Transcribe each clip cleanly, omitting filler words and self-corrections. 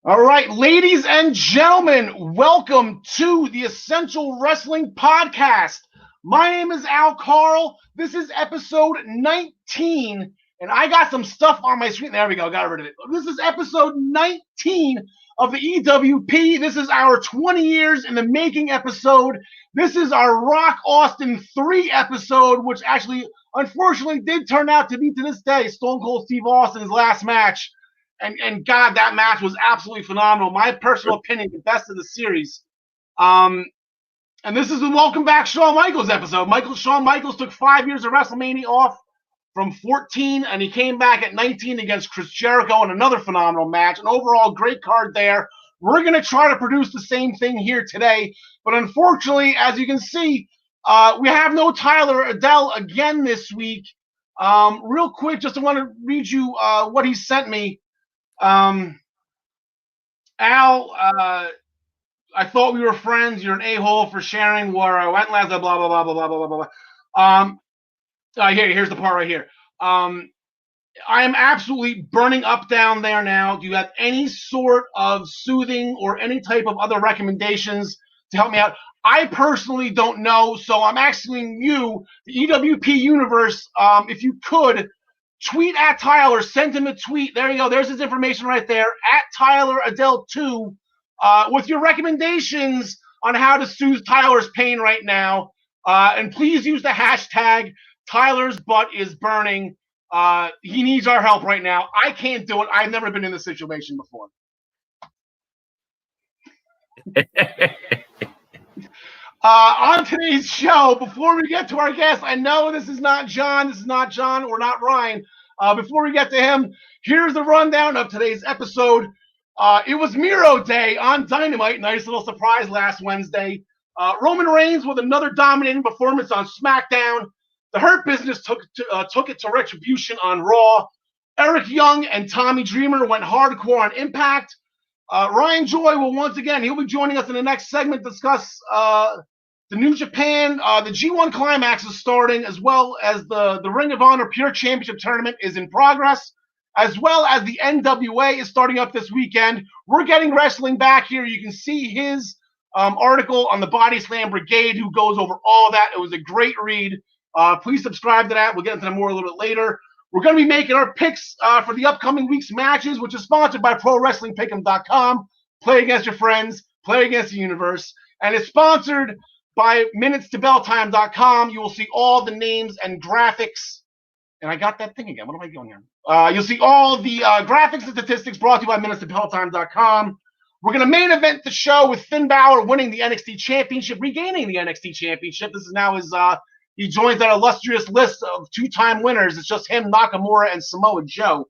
All right, ladies and gentlemen, welcome to the Essential Wrestling Podcast. My name is Karl. This is episode 19, and I got some stuff on my screen. There we go, got rid of it. This is episode 19 of the EWP. This is our 20 years in the making episode. This is our Rock Austin 3 episode, which actually, unfortunately, did turn out to be, to this day, Stone Cold Steve Austin's last match. And God, that match was absolutely phenomenal. My personal opinion, the best of the series. And this is the Welcome Back Shawn Michaels episode. Shawn Michaels took 5 years of WrestleMania off from 14, and he came back at 19 against Chris Jericho in another phenomenal match. An overall great card there. We're going to try to produce the same thing here today. But unfortunately, as you can see, we have no Tyler Adele again this week. Real quick, just want to read you what he sent me. Al, I thought we were friends. You're an a-hole for sharing where I went last. Blah blah blah blah blah blah blah blah. Here's the part right here. I am absolutely burning up down there now. Do you have any sort of soothing or any type of other recommendations to help me out? I personally don't know, so I'm asking you, the EWP universe, if you could. Tweet at Tyler, send him a tweet. There you go. There's his information right there. At Tyler Adele 2, with your recommendations on how to soothe Tyler's pain right now. And please use the hashtag Tyler's butt is burning. He needs our help right now. I can't do it. I've never been in this situation before. On today's show, before we get to our guest, I know this is not John, or not Ryan. Before we get to him, here's the rundown of today's episode. It was Miro Day on Dynamite. Nice little surprise last Wednesday. Roman Reigns with another dominating performance on SmackDown. The Hurt Business took it to Retribution on Raw. Eric Young and Tommy Dreamer went hardcore on Impact. Ryan Joy will once again, he'll be joining us in the next segment to discuss the New Japan, the G1 Climax is starting, as well as the Ring of Honor Pure Championship Tournament is in progress, as well as the NWA is starting up this weekend. We're getting wrestling back here. You can see his article on the Body Slam Brigade, who goes over all that. It was a great read. Please subscribe to that. We'll get into that more a little bit later. We're going to be making our picks for the upcoming week's matches, which is sponsored by ProWrestlingPick'em.com. Play against your friends, play against the universe, and it's sponsored by MinutesToBellTime.com. You will see all the names and graphics. And I got that thing again. What am I doing here? You'll see all the graphics and statistics brought to you by MinutesToBellTime.com. We're going to main event the show with Finn Balor winning the NXT Championship, regaining the NXT Championship. This is now his, he joins that illustrious list of two-time winners. It's just him, Nakamura, and Samoa Joe.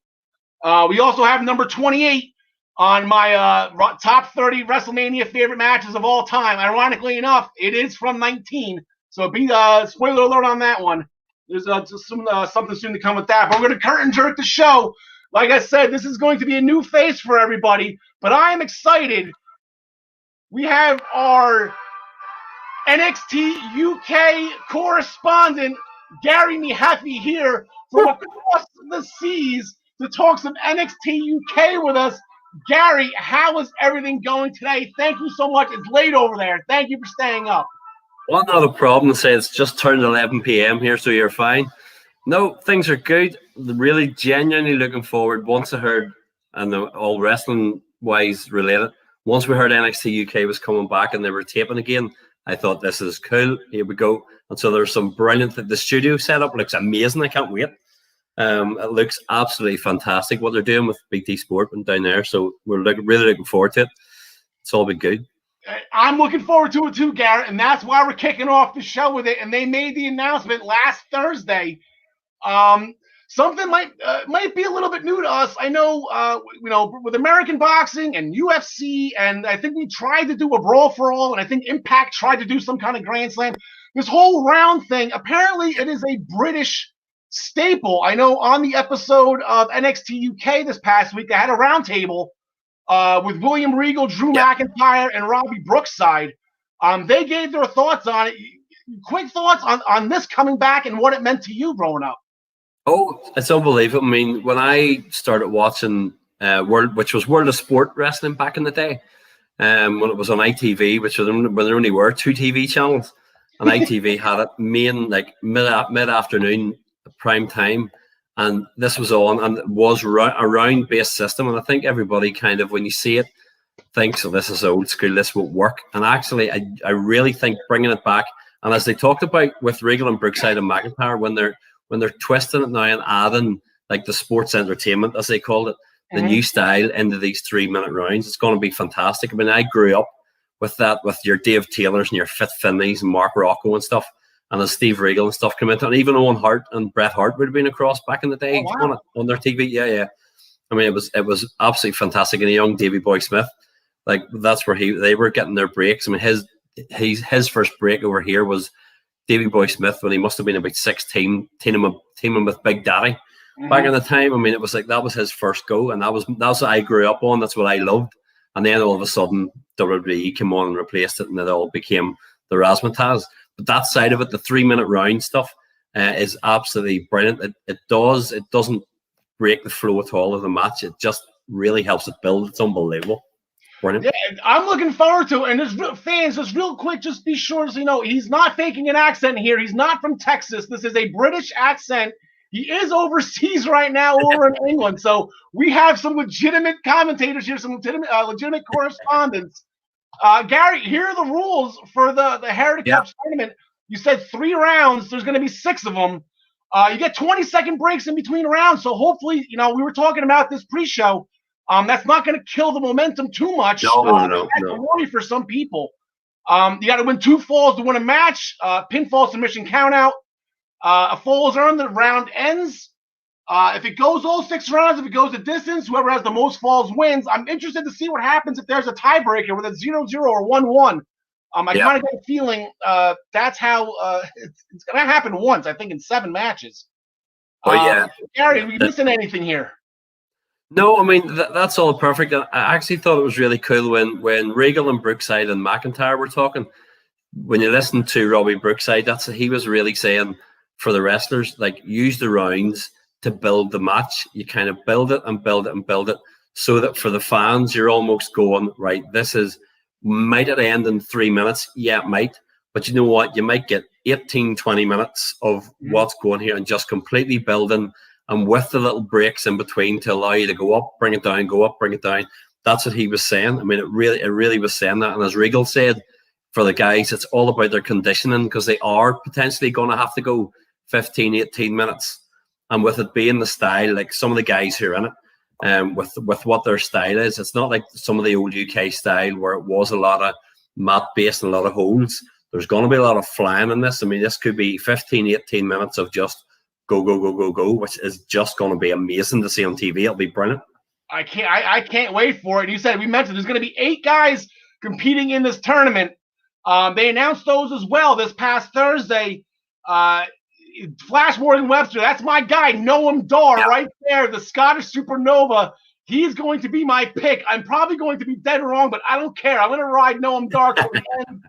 We also have number 28 on my top 30 WrestleMania favorite matches of all time. Ironically enough, it is from 19. So be spoiler alert on that one. There's something soon to come with that. But we're going to curtain jerk the show. Like I said, this is going to be a new face for everybody. But I am excited. We have our NXT UK correspondent, Gary Mehaffey, here from across the seas to talk some NXT UK with us. Gary, how is everything going today? Thank you so much. It's late over there. Thank you for staying up. Well, not a problem to say. It's just turned 11 p.m. here, so you're fine. No, things are good. Really genuinely looking forward. Once I heard, and all wrestling-wise related, once we heard NXT UK was coming back and they were taping again, I thought, this is cool. Here we go. And so there's some brilliant, the studio setup looks amazing. I can't wait. It looks absolutely fantastic what they're doing with Big T Sport and down there. So we're really looking forward to it. It's all been good. I'm looking forward to it too, Garrett, and that's why we're kicking off the show with it. And they made the announcement last Thursday. Something might be a little bit new to us. I know, with American boxing and UFC, and I think we tried to do a Brawl for All, and I think Impact tried to do some kind of Grand Slam. This whole round thing, apparently it is a British staple. I know on the episode of NXT UK this past week, they had a roundtable with William Regal, Drew McIntyre, and Robbie Brookside. They gave their thoughts on it. Quick thoughts on this coming back and what it meant to you growing up. Oh, it's unbelievable. I mean, when I started watching which was World of Sport Wrestling back in the day, when it was on ITV, when there only were 2 TV channels, and ITV had it mid afternoon prime time, and this was on, and it was a round based system, and I think everybody kind of, when you see it, thinks, oh, this is old school, this won't work. And actually, I really think bringing it back, and as they talked about with Regal and Brookside and McIntyre, when they're twisting it now and adding like the sports entertainment, as they called it, the new style into these 3-minute rounds, it's going to be fantastic. I mean, I grew up with that, with your Dave Taylors and your Fit Finleys and Mark Rocco and stuff, and as Steve Regal and stuff came into it, and even Owen Hart and Bret Hart would have been across back in the day on their TV. Yeah. I mean, it was absolutely fantastic. And a young Davey Boy Smith, like, that's where they were getting their breaks. I mean, his first break over here was Davey Boy Smith when he must have been about 16, teaming with Big Daddy back in the time. I mean, it was like that was his first go, and that's what I grew up on. That's what I loved. And then all of a sudden, WWE came on and replaced it, and it all became the Razzmatazz. But that side of it, the 3-minute round stuff, is absolutely brilliant. It doesn't break the flow at all of the match. It just really helps it build. It's unbelievable. Brilliant. Yeah, I'm looking forward to it. And there's fans, just real quick, just be sure so you know, he's not faking an accent here. He's not from Texas. This is a British accent. He is overseas right now over in England. So we have some legitimate commentators here, some legitimate correspondents. Gary, here are the rules for the Heritage Cup tournament. You said 3 rounds. There's going to be 6 of them. You get 20-second breaks in between rounds. So hopefully, you know, we were talking about this pre-show. That's not going to kill the momentum too much. No. That's a worry for some people. You got to win 2 falls to win a match. Pinfall, submission, count out. A fall is earned, the round ends. If it goes all 6 rounds, if it goes the distance, whoever has the most falls wins. I'm interested to see what happens if there's a tiebreaker with a 0-0 or 1-1. I kind of get a feeling that's how it's going to happen once, I think, in 7 matches. Gary, are we missing anything here? No, I mean, that's all perfect. I actually thought it was really cool when Regal and Brookside and McIntyre were talking. When you listen to Robbie Brookside, he was really saying for the wrestlers, like, use the rounds to build the match. You kind of build it and build it and build it, so that for the fans, you're almost going, right, might it end in 3 minutes? Yeah, it might. But you know what? You might get 18, 20 minutes of what's going here and just completely building, and with the little breaks in between to allow you to go up, bring it down, go up, bring it down. That's what he was saying. I mean, it really was saying that. And as Regal said, for the guys, it's all about their conditioning, because they are potentially going to have to go 15, 18 minutes. And with it being the style, like some of the guys who are in it, with what their style is, it's not like some of the old UK style where it was a lot of mat-based and a lot of holds. There's going to be a lot of flying in this. I mean, this could be 15, 18 minutes of just go, which is just going to be amazing to see on TV. It'll be brilliant. I can't wait for it. You said, we mentioned there's going to be 8 guys competing in this tournament. They announced those as well this past Thursday. Flash Morgan Webster, that's my guy, Noam Dar, right there, the Scottish Supernova. He's going to be my pick. I'm probably going to be dead wrong, but I don't care. I'm going to ride Noam Dar to the end.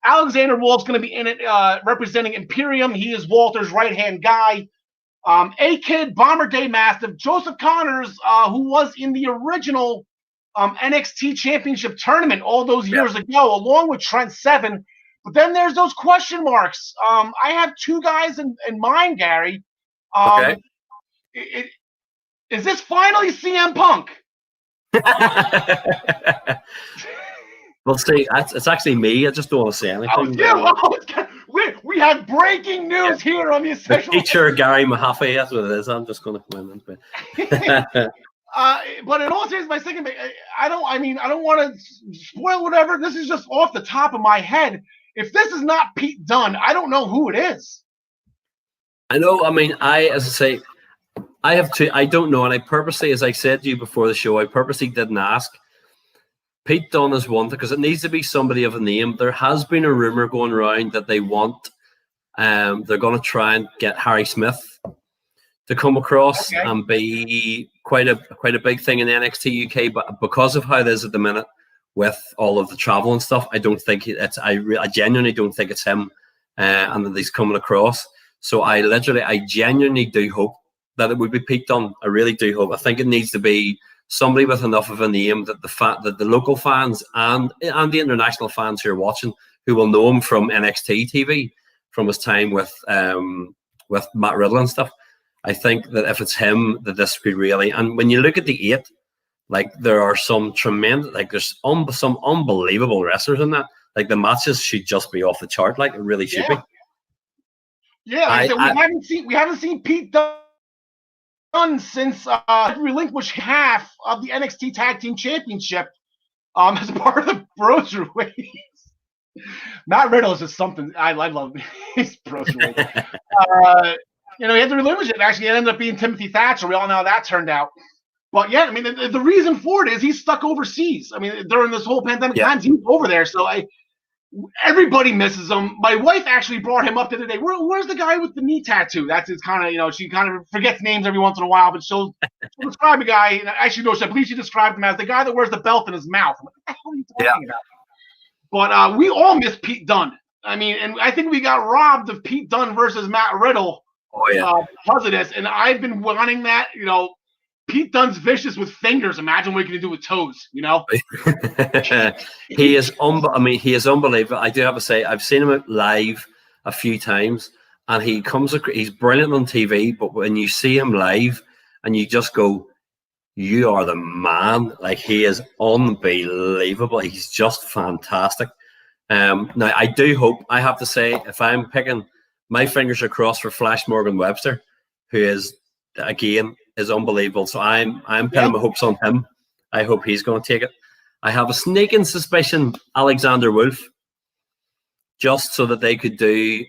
Alexander Wolf's going to be in it, representing Imperium. He is Walter's right-hand guy. A-Kid, Bomber Day Mastiff, Joseph Connors, who was in the original NXT Championship tournament all those years ago, along with Trent Seven. But then there's those question marks. I have 2 guys in mind, Gary. Okay. Is this finally CM Punk? Well, see, it's actually me. I just don't want to say anything. We have breaking news here on the Essential. Teacher Gary Mahaffey, that's what it is. I'm just going to come in. But in all seriousness, my second, I don't want to spoil whatever. This is just off the top of my head. If this is not Pete Dunne, I don't know who it is. I know. I mean, as I say, I have 2. I don't know, and I purposely, as I said to you before the show, I purposely didn't ask. Pete Dunne is one, because it needs to be somebody of a name. There has been a rumor going around that they want, they're going to try and get Harry Smith to come across and be quite a big thing in NXT UK. But because of how it is at the minute, with all of the travel and stuff, I don't think it's. I genuinely don't think it's him, and that he's coming across. So I genuinely do hope that it would be Pete Dunne. I really do hope. I think it needs to be somebody with enough of a name that the local fans and the international fans who are watching, who will know him from NXT TV, from his time with Matt Riddle and stuff. I think that if it's him, that this could really. And when you look at the 8, like there are some tremendous, like there's some unbelievable wrestlers in that. Like the matches should just be off the chart. Like it really should be. Yeah, we haven't seen Pete Dunne since relinquished half of the NXT Tag Team Championship as part of the Broserweights. Matt Riddle is just something I love. He's Broserweight. He had to relinquish it. Actually, it ended up being Timothy Thatcher. We all know how that turned out. But yeah, I mean, the reason for it is he's stuck overseas. I mean, during this whole pandemic times, he was over there. So everybody misses him. My wife actually brought him up the other day. Where's the guy with the knee tattoo? That's his kind of, she kind of forgets names every once in a while, but she'll describe a guy. Actually, no, I believe she described him as the guy that wears the belt in his mouth. I'm like, what the hell are you talking about? But we all miss Pete Dunne. I mean, and I think we got robbed of Pete Dunne versus Matt Riddle because of this. And I've been wanting that, Pete Dunne's vicious with fingers. Imagine what he can do with toes, He is he is unbelievable. I do have to say, I've seen him live a few times, and he's brilliant on TV, but when you see him live and you just go, you are the man. Like, he is unbelievable. He's just fantastic. Now, I do hope, I have to say, if I'm picking, my fingers are crossed for Flash Morgan Webster, who is, again, is unbelievable. So I'm pinning my hopes on him. I hope he's going to take it. I have a sneaking suspicion Alexander Wolf, just so that they could do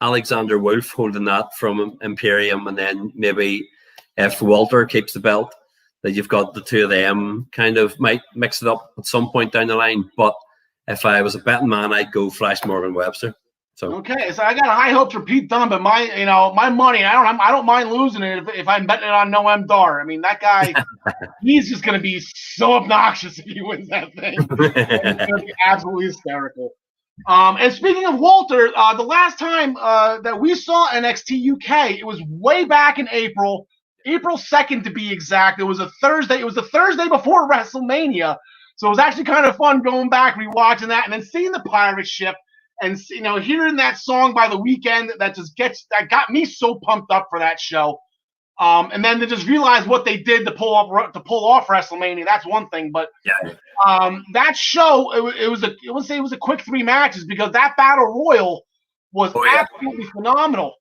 Alexander Wolf holding that from Imperium, and then maybe if Walter keeps the belt, that you've got the two of them kind of might mix it up at some point down the line. But if I was a betting man, I'd go Flash Morgan Webster. So okay, so I got high hopes for Pete Dunne, but my money, I don't mind losing it if I'm betting it on Noam Dar. I mean, that guy, he's just going to be so obnoxious if he wins that thing. It's going to be absolutely hysterical. And speaking of Walter, the last time that we saw NXT UK, it was way back in April 2nd to be exact. It was a Thursday. It was the Thursday before WrestleMania, so it was actually kind of fun going back, rewatching that, and then seeing the pirate ship. And hearing that song by The Weeknd, that got me so pumped up for that show. And then to just realize what they did to pull off WrestleMania, that's one thing. But that show, it was a quick 3 matches, because that battle royal was absolutely phenomenal.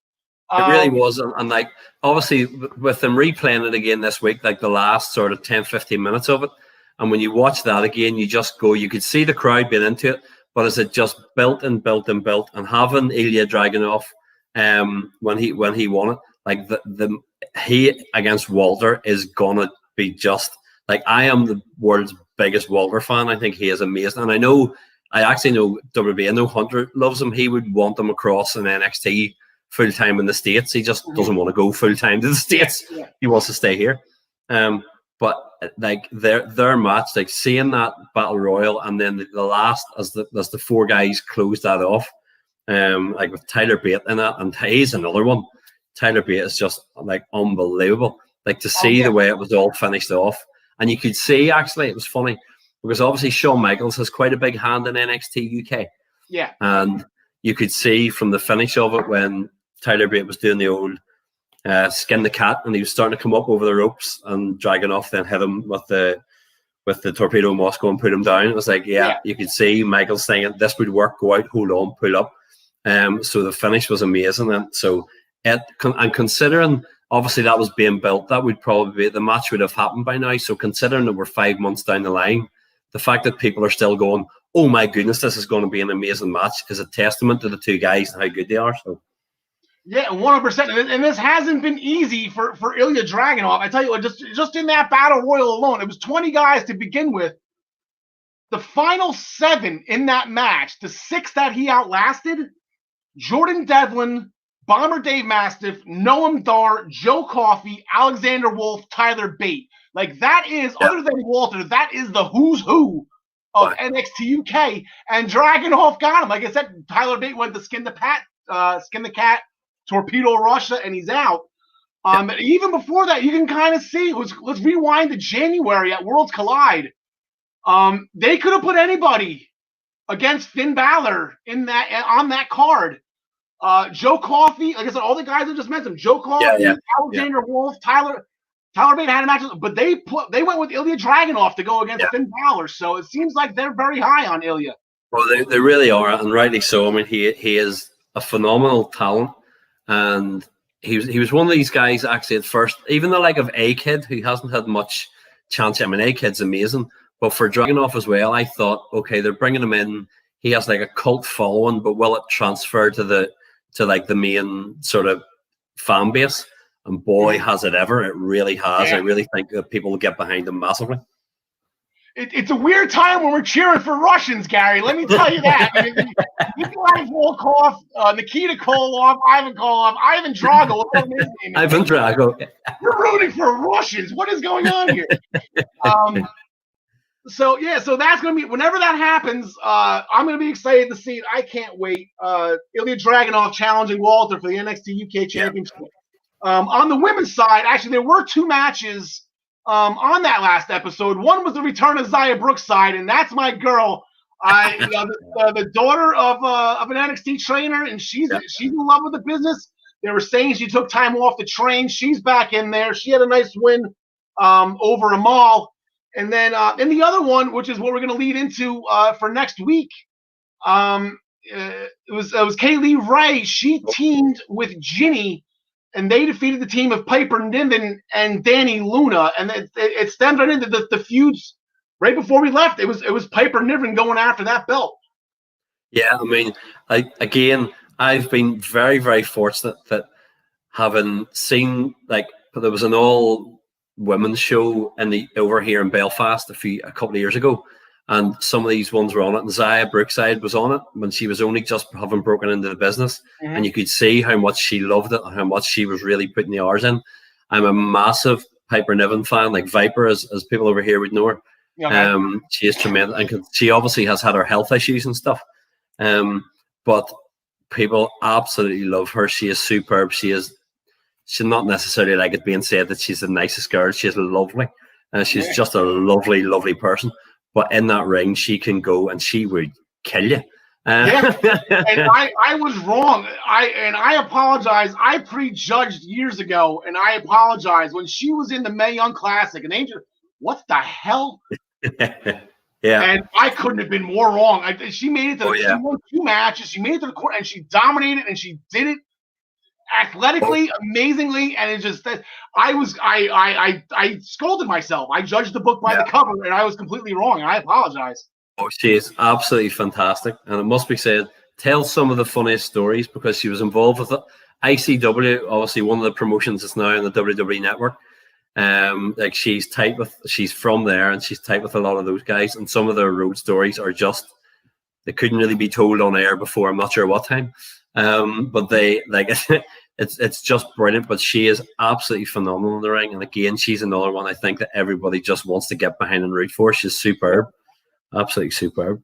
It really was, and like obviously with them replaying it again this week, like the last sort of 10-15 minutes of it, and when you watch that again, you just go, you could see the crowd being into it. But as it just built and built and built, and having Ilya Dragunov when he won it, like he against Walter is gonna be just like, I am the world's biggest Walter fan. I think he is amazing, and I actually know WB. I know Hunter loves him. He would want him across in NXT full time in the States. He just doesn't want to go full time to the States. Yeah. He wants to stay here. But like their match, like seeing that battle royal, and then the last as the 4 guys closed that off, like with Tyler Bate in it, and he's another one. Tyler Bate is just like unbelievable. Like to see the way it was all finished off, and you could see, actually it was funny because obviously Shawn Michaels has quite a big hand in NXT UK. Yeah, and you could see from the finish of it when Tyler Bate was doing the old skin the cat, and he was starting to come up over the ropes, and Dragunov then hit him with the torpedo Moscow and put him down. It was like, you could see Michael saying this would work, go out, hold on, pull up. So the finish was amazing, and so considering obviously that was being built, that would probably be, the match would have happened by now. So considering that we're 5 months down the line, the fact that people are still going, oh my goodness, this is going to be an amazing match, is a testament to the 2 guys and how good they are. So. Yeah, 100%. And this hasn't been easy for Ilya Dragunov. I tell you what, just in that battle royal alone, it was 20 guys to begin with. The final 7 in that match, the 6 that he outlasted, Jordan Devlin, Bomber Dave Mastiff, Noam Dar, Joe Coffey, Alexander Wolf, Tyler Bate. Like, that is, other than Walter, that is the who's who of NXT UK. And Dragunov got him. Like I said, Tyler Bate went to skin the cat, Torpedo Russia, and he's out. Even before that, you can kind of see. Let's rewind to January at Worlds Collide. They could have put anybody against Finn Balor on that card. Joe Coffey, like I said, all the guys I just mentioned, Joe Coffey, Alexander Wolf, Tyler Bate had a match, but they went with Ilya Dragunov to go against Finn Balor. So it seems like they're very high on Ilya. Well, they really are, and rightly so. I mean, he is a phenomenal talent, and he was one of these guys actually at first, even the like of A-Kid, who hasn't had much chance. I mean, A-Kid's amazing, but for Dragunov as well, I thought, okay, they're bringing him in. He has like a cult following, but will it transfer to the main sort of fan base? And boy, has it ever! It really has. I really think that people will get behind him massively. It's a weird time when we're cheering for Russians, Gary. Let me tell you that. Nikolai Volkov, Nikita Koloff, Ivan Koloff, Ivan Drago. Ivan Drago. We're rooting for Russians. What is going on here? So that's going to be, whenever that happens, I'm going to be excited to see it. I can't wait. Ilya Dragunov challenging Walter for the NXT UK Championship. On the women's side, actually, there were two matches on that last episode. One was the return of Xia Brookside, and that's my girl. The daughter of an NXT trainer, and she's in love with the business. They were saying she took time off to train. She's back in there. She had a nice win over Amal. And then in the other one, which is what we're going to lead into for next week, it was Kaylee Ray. She teamed with Ginny, and they defeated the team of Piper Niven and Danny Luna. And it stemmed right into the feuds right before we left. It was Piper Niven going after that belt. Yeah, I mean, I've been very, very fortunate that having seen, like, there was an all-women's show over here in Belfast a couple of years ago, and some of these ones were on it, and Xia Brookside was on it when she was only just having broken into the business, and you could see how much she loved it and how much she was really putting the hours in. I'm a massive Piper Niven fan, like Viper, as people over here would know her. She is tremendous, and she obviously has had her health issues and stuff, but people absolutely love her. She is superb. She's not necessarily like it being said that she's the nicest girl. She's lovely. She's just a lovely, lovely person. But in that ring, she can go and she would kill you. And I was wrong. I apologize. I prejudged years ago, and I apologize. When she was in the Mae Young Classic, and Angel, what the hell? And I couldn't have been more wrong. She made it to she won 2 matches. She made it to the court, and she dominated, and she did it athletically, amazingly, and it just I scolded myself. I judged the book by the cover, and I was completely wrong, and I apologize. Oh, she is absolutely fantastic, and it must be said, tells some of the funniest stories because she was involved with it. ICW, obviously one of the promotions that's now in the WWE network. Like she's from there, and she's tight with a lot of those guys, and some of their road stories are just, they couldn't really be told on air before, I'm not sure what time. But they like it's just brilliant. But she is absolutely phenomenal in the ring, and again, she's another one I think that everybody just wants to get behind and root for. She's superb, absolutely superb.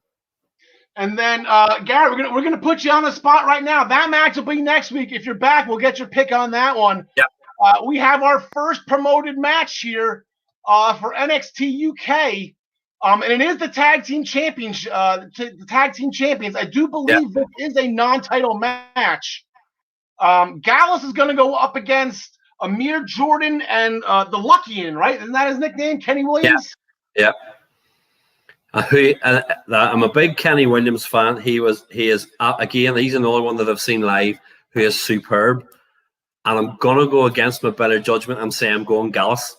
And then Garrett, we're gonna put you on the spot right now. That match will be next week. If you're back, we'll get your pick on that one. Yeah. We have our first promoted match here for NXT UK. And it is the tag team champions. The tag team champions. I do believe this is a non-title match. Gallus is going to go up against Amir Jordan and the Luckian, right? Isn't that his nickname, Kenny Williams? Yeah. I'm a big Kenny Williams fan. He is again. He's another one that I've seen live who is superb. And I'm going to go against my better judgment and say I'm going Gallus.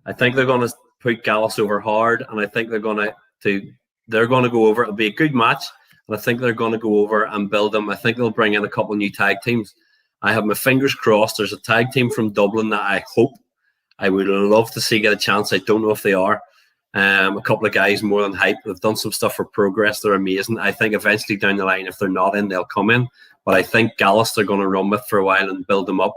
I think they're going to put Gallus over hard, and I think they're going to go over. It'll be a good match, and I think they're going to go over and build them. I think they'll bring in a couple of new tag teams. I have my fingers crossed. There's a tag team from Dublin that I hope I would love to see get a chance. I don't know if they are. A couple of guys more than hype. They've done some stuff for Progress. They're amazing. I think eventually down the line, if they're not in, they'll come in. But I think Gallus they're going to run with for a while and build them up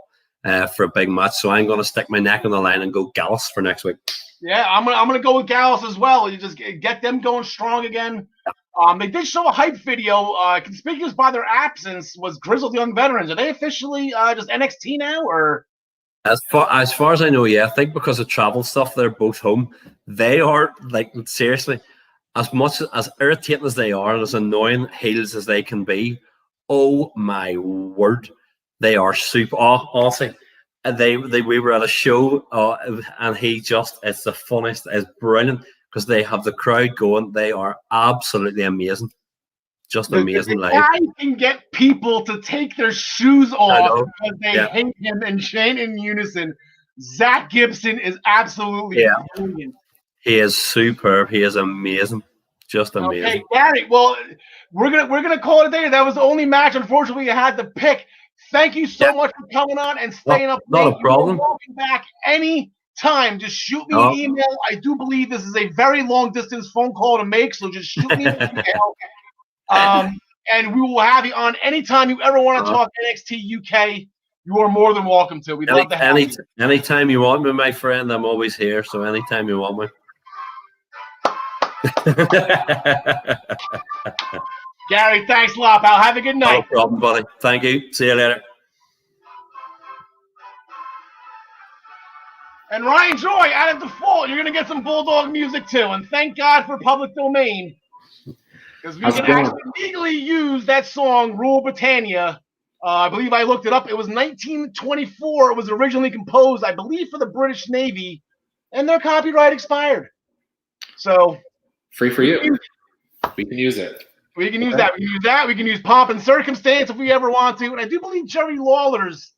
for a big match. So I'm going to stick my neck on the line and go Gallus for next week. Yeah, I'm gonna go with Gallus as well. You just get them going strong again. They did show a hype video. Conspicuous by their absence was Grizzled Young Veterans. Are they officially just NXT now, or? As far as I know, yeah, I think because of travel stuff, they're both home. They are like seriously, as much as irritating as they are and as annoying heels as they can be. Oh my word, they are super. Oh, honestly, they we were at a show, and it's the funniest, it's brilliant because they have the crowd going. They are absolutely amazing, just amazing The live. guy can get people to take their shoes I off know. because they Yeah, hate him and chant in unison. Zach Gibson is absolutely yeah, brilliant. he is superb. He is amazing, just Okay, amazing. Gary. Well, we're gonna call it a day. That was the only match, unfortunately, you had to pick. Thank you Yeah, so much for coming on and not staying up not late. a You are problem. welcome back any time. Just shoot me an No. email. I do believe this is a very long distance phone call to make, so just shoot me an email. And we will have you on anytime you ever want to talk NXT UK. You are more than welcome to. We'd love to have you. Anytime you want me, my friend, I'm always here. So anytime you want me. Gary, thanks a lot, pal. Have a good night. No problem, buddy. Thank you. See you later. And Ryan Joy, out of default, you're going to get some Bulldog music too. And thank God for public domain. Because we can actually legally use that song, Rule Britannia. I believe I looked it up. It was 1924. It was originally composed, I believe, for the British Navy. And their copyright expired. So. Free for you. We can use it. We can use that. We can use that. We can use Pomp and Circumstance if we ever want to. And I do believe Jerry Lawler's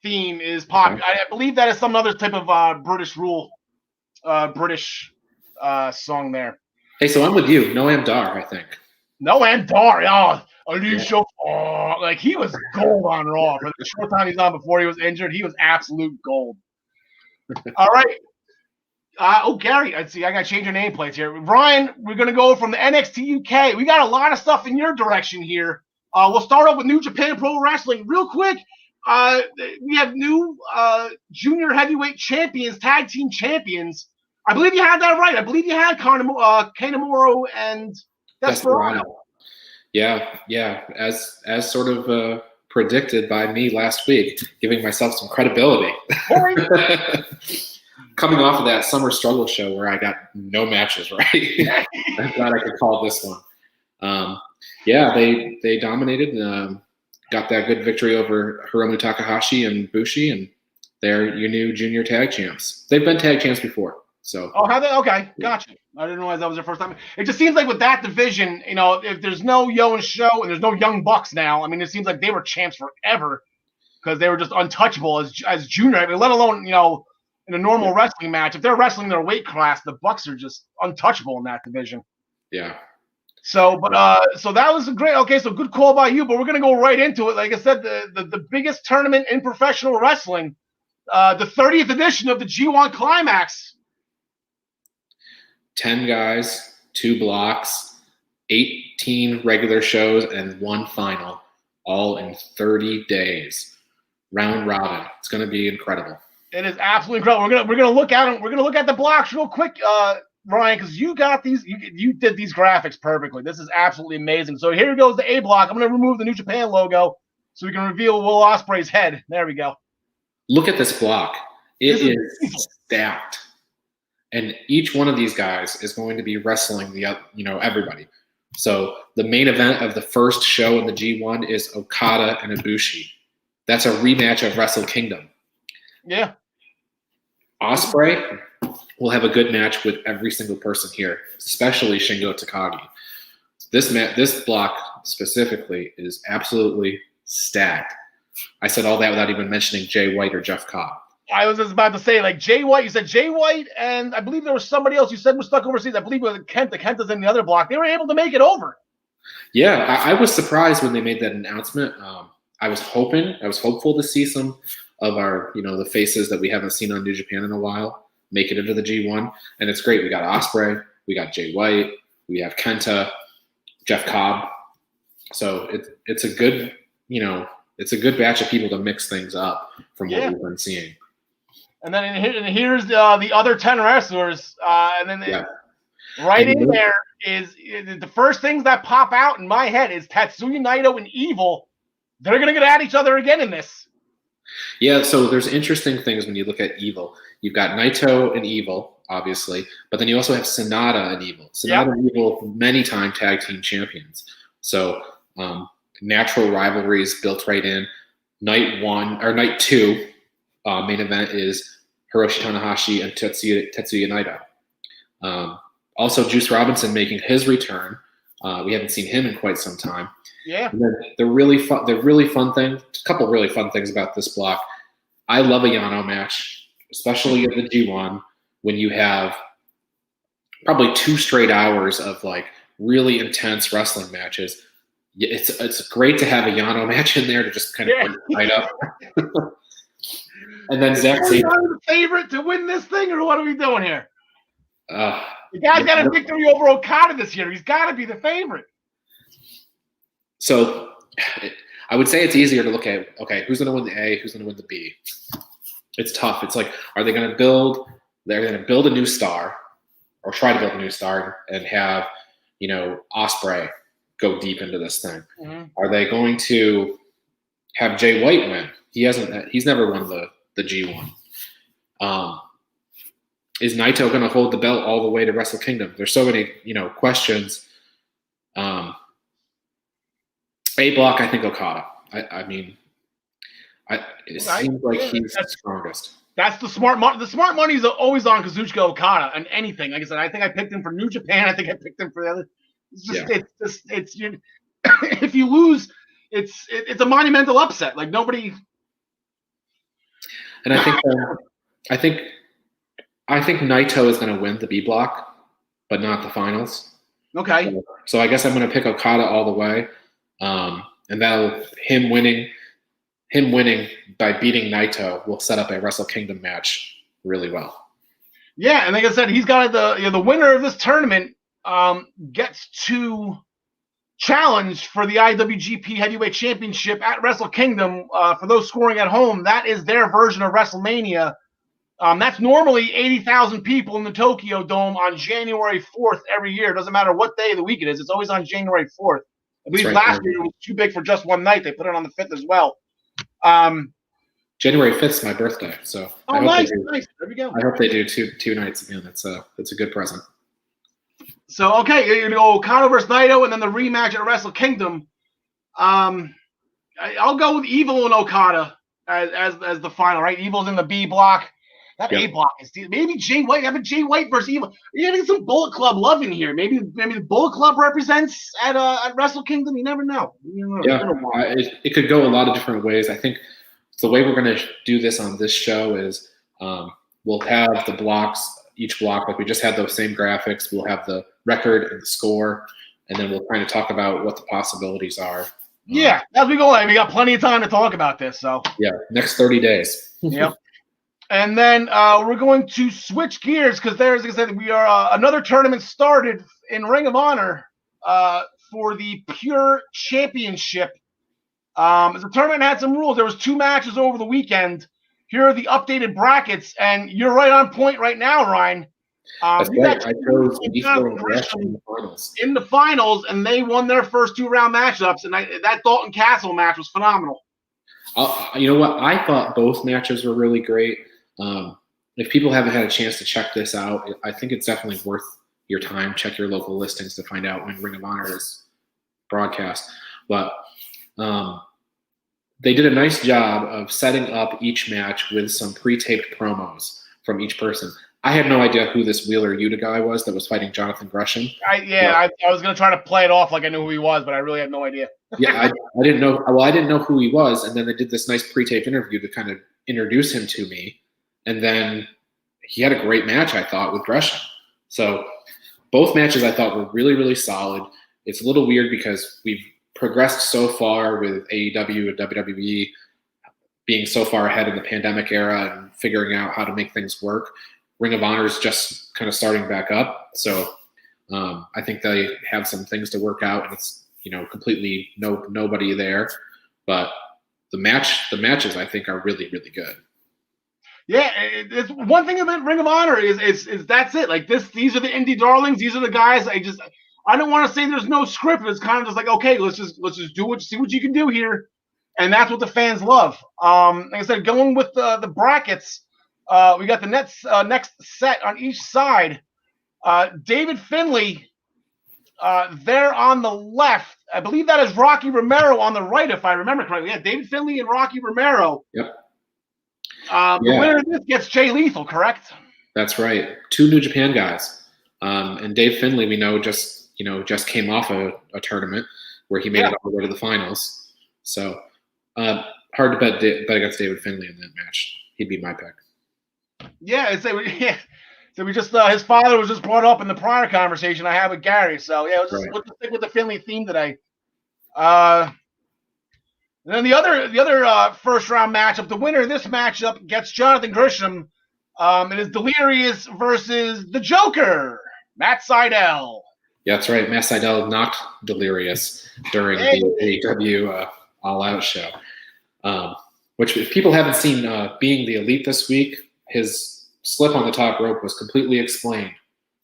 theme is popular. I believe that is some other type of British song there. Hey, so I'm with you. Noam Dar, I think. Noam Dar, Alicia, like he was gold on Raw for the short time he's on before he was injured. He was absolute gold. All right. Gary, I got to change your nameplates here. Ryan, we're going to go from the NXT UK. We got a lot of stuff in your direction here. We'll start off with New Japan Pro Wrestling. Real quick, we have new junior heavyweight champions, tag team champions. I believe you had that right. I believe you had Kanemaru and Desperado. Yeah. As sort of predicted by me last week, giving myself some credibility. Coming off of that summer struggle show where I got no matches right. I'm glad I could call this one. They dominated. Got that good victory over Hiromu Takahashi and Bushi, and they're your new junior tag champs. They've been tag champs before. So. Oh, have they? Okay, gotcha. I didn't realize that was their first time. It just seems like with that division, if there's no Yo and Show and there's no Young Bucks now, I mean, it seems like they were champs forever because they were just untouchable as junior. I mean, let alone, in a normal wrestling match, if they're wrestling their weight class, the Bucks are just untouchable in that division. Yeah. So that was great. Okay, so good call by you, but we're gonna go right into it. Like I said, the biggest tournament in professional wrestling, the 30th edition of the G1 Climax. 10 guys, 2 blocks, 18 regular shows, and 1 final, all in 30 days. Round robin. It's gonna be incredible. It is absolutely incredible. We're gonna look at them. We're gonna look at the blocks real quick, Ryan, because you got these. You did these graphics perfectly. This is absolutely amazing. So here goes the A block. I'm gonna remove the New Japan logo so we can reveal Will Ospreay's head. There we go. Look at this block. It is stacked, and each one of these guys is going to be wrestling everybody. So the main event of the first show in the G1 is Okada and Ibushi. That's a rematch of Wrestle Kingdom. Yeah. Ospreay will have a good match with every single person here, especially Shingo Takagi. This block specifically is absolutely stacked. I said all that without even mentioning Jay White or Jeff Cobb. I was just about to say, like, Jay White. You said Jay White, and I believe there was somebody else you said was stuck overseas. I believe it was Kenta. Kenta's in the other block. They were able to make it over. Yeah, I was surprised when they made that announcement. I was hopeful to see some of our, the faces that we haven't seen on New Japan in a while make it into the G1. And it's great. We got Ospreay, we got Jay White, we have Kenta, Jeff Cobb. So it's a good, it's a good batch of people to mix things up from what we've been seeing. And then here's the other 10 wrestlers. And then right in there is the first things that pop out in my head is Tatsuya, Naido, and Evil. They're going to get at each other again in this. Yeah, so there's interesting things when you look at Evil. You've got Naito and Evil, obviously, but then you also have Sonata and Evil. Sonata and Evil, many-time tag team champions. So natural rivalries built right in. Night 2 main event is Hiroshi Tanahashi and Tetsuya Naido. Also, Juice Robinson making his return. We haven't seen him in quite some time. Yeah. And then the really fun thing, a couple really fun things about this block. I love a Yano match, especially at the G1 when you have probably 2 straight hours of like really intense wrestling matches. It's great to have a Yano match in there to just kind of light up. And then Zack Sabre, the favorite to win this thing, or what are we doing here? The guy's got a victory over Okada this year. He's got to be the favorite. So I would say it's easier to look at, okay, who's going to win the A, who's going to win the B? It's tough. It's like, are they going to build a new star or try to build a new star and have, Ospreay go deep into this thing? Mm-hmm. Are they going to have Jay White win? He's never won the G1. Is Naito going to hold the belt all the way to Wrestle Kingdom? There's so many, questions. A block, I think Okada. It seems like he's the strongest. That's the smart money. The smart money is always on Kazuchika Okada and anything. Like I said, I think I picked him for New Japan. I think I picked him for the other. It's if you lose, it's a monumental upset. Like nobody. And I think Naito is going to win the B block, but not the finals. Okay. So I guess I'm going to pick Okada all the way. And that'll him winning by beating Naito will set up a Wrestle Kingdom match really well. Yeah, and like I said, he's got the winner of this tournament gets to challenge for the IWGP Heavyweight Championship at Wrestle Kingdom. For those scoring at home, that is their version of WrestleMania. That's normally 80,000 people in the Tokyo Dome on January 4th every year. It doesn't matter what day of the week it is. It's always on January 4th. I believe last year it was too big for just one night. They put it on the 5th as well. January 5th is my birthday, so nice. There we go. I hope they do two nights again. It's a good present. So okay, Okada versus Naito, and then the rematch at Wrestle Kingdom. I'll go with Evil and Okada as the final, right? Evil's in the B block. That A block is maybe Jay White. Have a Jay White versus Evil. You're getting some Bullet Club love in here. Maybe the Bullet Club represents at Wrestle Kingdom. You never know. It could go a lot of different ways. I think the way we're going to do this on this show is we'll have the blocks, each block, like we just had those same graphics. We'll have the record and the score, and then we'll kind of talk about what the possibilities are. Yeah, as we go, we got plenty of time to talk about this. So next 30 days. Yep. And then we're going to switch gears because there's, like I said, we are another tournament started in Ring of Honor for the Pure Championship. The tournament had some rules. There was 2 matches over the weekend. Here are the updated brackets, and you're right on point right now, Ryan. That's right. I chose in the finals, and they won their first 2-round matchups, and that Dalton Castle match was phenomenal. You know what? I thought both matches were really great. If people haven't had a chance to check this out, I think it's definitely worth your time. Check your local listings to find out when Ring of Honor is broadcast. But they did a nice job of setting up each match with some pre-taped promos from each person. I had no idea who this Wheeler Yuta guy was that was fighting Jonathan Gresham. I was going to try to play it off like I knew who he was, but I really had no idea. I didn't know. Well, I didn't know who he was, and then they did this nice pre-taped interview to kind of introduce him to me. And then he had a great match, I thought, with Gresham. So both matches I thought were really, really solid. It's a little weird because we've progressed so far with AEW and WWE being so far ahead in the pandemic era and figuring out how to make things work. Ring of Honor is just kind of starting back up. So I think they have some things to work out, and it's, completely nobody there. But the matches I think are really, really good. Yeah, it's one thing about Ring of Honor is that's it. Like these are the indie darlings. These are the guys. I don't want to say there's no script. It's kind of just like, okay, let's just see what you can do here. and that's what the fans love. Like I said, going with the brackets, we got the next set on each side. David Finlay, there on the left. I believe that is Rocky Romero on the right, if I remember correctly. Yeah, David Finlay and Rocky Romero. Yep. The winner of this gets Jay Lethal, correct? That's right. 2 New Japan guys. And Dave Finlay, we know, just came off a tournament where he made it all the way to the finals. So hard to bet against David Finlay in that match. He'd be my pick. Yeah, so we just his father was just brought up in the prior conversation I had with Gary. So yeah, we'll just stick with the Finlay theme today. And then the other first round matchup, the winner of this matchup gets Jonathan Grisham. It is Delirious versus the Joker, Matt Sydal. Yeah, that's right. Matt Sydal knocked Delirious during the AEW All Out show, which if people haven't seen Being the Elite this week, his slip on the top rope was completely explained.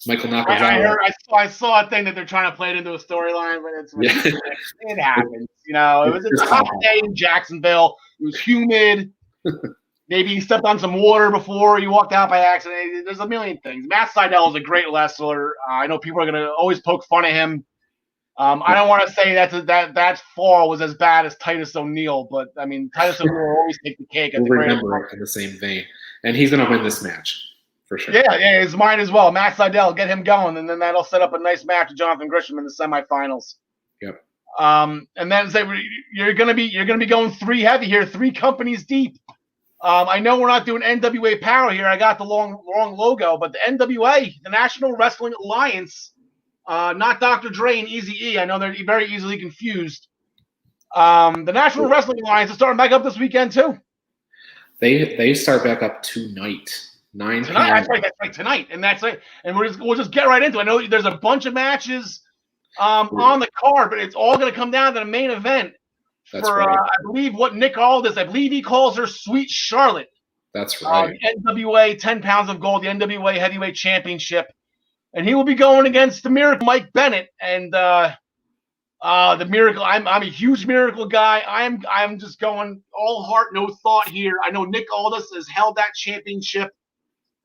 Michael Nakazawa. I saw a thing that they're trying to play it into a storyline, but it happens. You know, it was a hot day in Jacksonville. It was humid. Maybe he stepped on some water before he walked out by accident. There's a million things. Matt Sydal is a great wrestler. I know people are going to always poke fun at him. I don't want to say that fall was as bad as Titus O'Neil, but I mean, Titus O'Neil will always take the cake. We'll remember it in the same vein. And he's going to win this match, for sure. Yeah, it's mine as well. Matt Sydal, get him going, and then that'll set up a nice match with Jonathan Grisham in the semifinals. Yep. And then say you're gonna be going 3 heavy here, 3 companies deep. I know we're not doing NWA Power here. I got the wrong logo, but the NWA, the National Wrestling Alliance, not Dr. Dre and Eazy-E. I know they're very easily confused. The National Wrestling Alliance is starting back up this weekend too. They start back up tonight, 9 p.m. That's right, tonight, and that's it. And we'll just get right into it. I know there's a bunch of matches on the card, but it's all going to come down to the main event. That's right. I believe what Nick called this. I believe he calls her Sweet Charlotte. That's right. NWA 10 pounds of gold, the NWA Heavyweight Championship, and he will be going against the Miracle Mike Bennett. And the Miracle, I'm a huge Miracle guy. I'm just going all heart, no thought here. I know Nick Aldis has held that championship,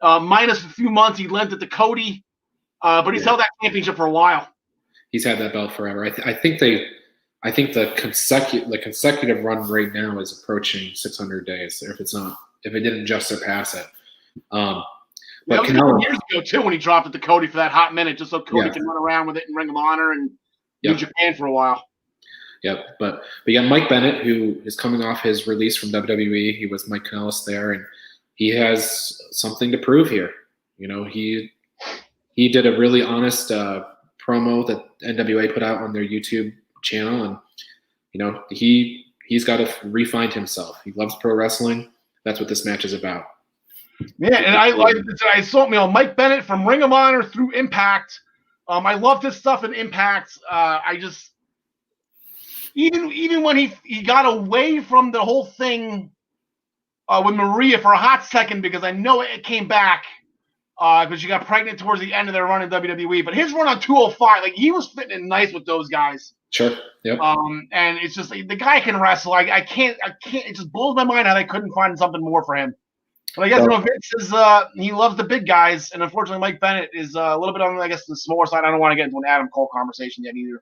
minus a few months. He lent it to Cody, but he's held that championship for a while. He's had that belt forever. I think the consecutive run right now is approaching 600 days. If it didn't just surpass it. But that was years ago too when he dropped it to Cody for that hot minute, just so Cody can run around with it in Ring of Honor and New Japan for a while. Yep, but yeah, Mike Bennett, who is coming off his release from WWE, he was Mike Kanellis there, and he has something to prove here. You know, he did a really honest promo that NWA put out on their YouTube channel, and you know he's got to refine himself. He loves pro wrestling. That's what this match is about. Yeah, and I saw Mike Bennett from Ring of Honor through Impact. I loved his stuff in Impact. I just even when he got away from the whole thing with Maria for a hot second, because I know it came back because she got pregnant towards the end of their run in WWE. But his run on 205, like he was fitting in nice with those guys. Sure. Yep. And it's just like, the guy can wrestle. I can't. It just blows my mind how they couldn't find something more for him. But I guess Vince is he loves the big guys, and unfortunately Mike Bennett is a little bit on, I guess, the smaller side. I don't want to get into an Adam Cole conversation yet either.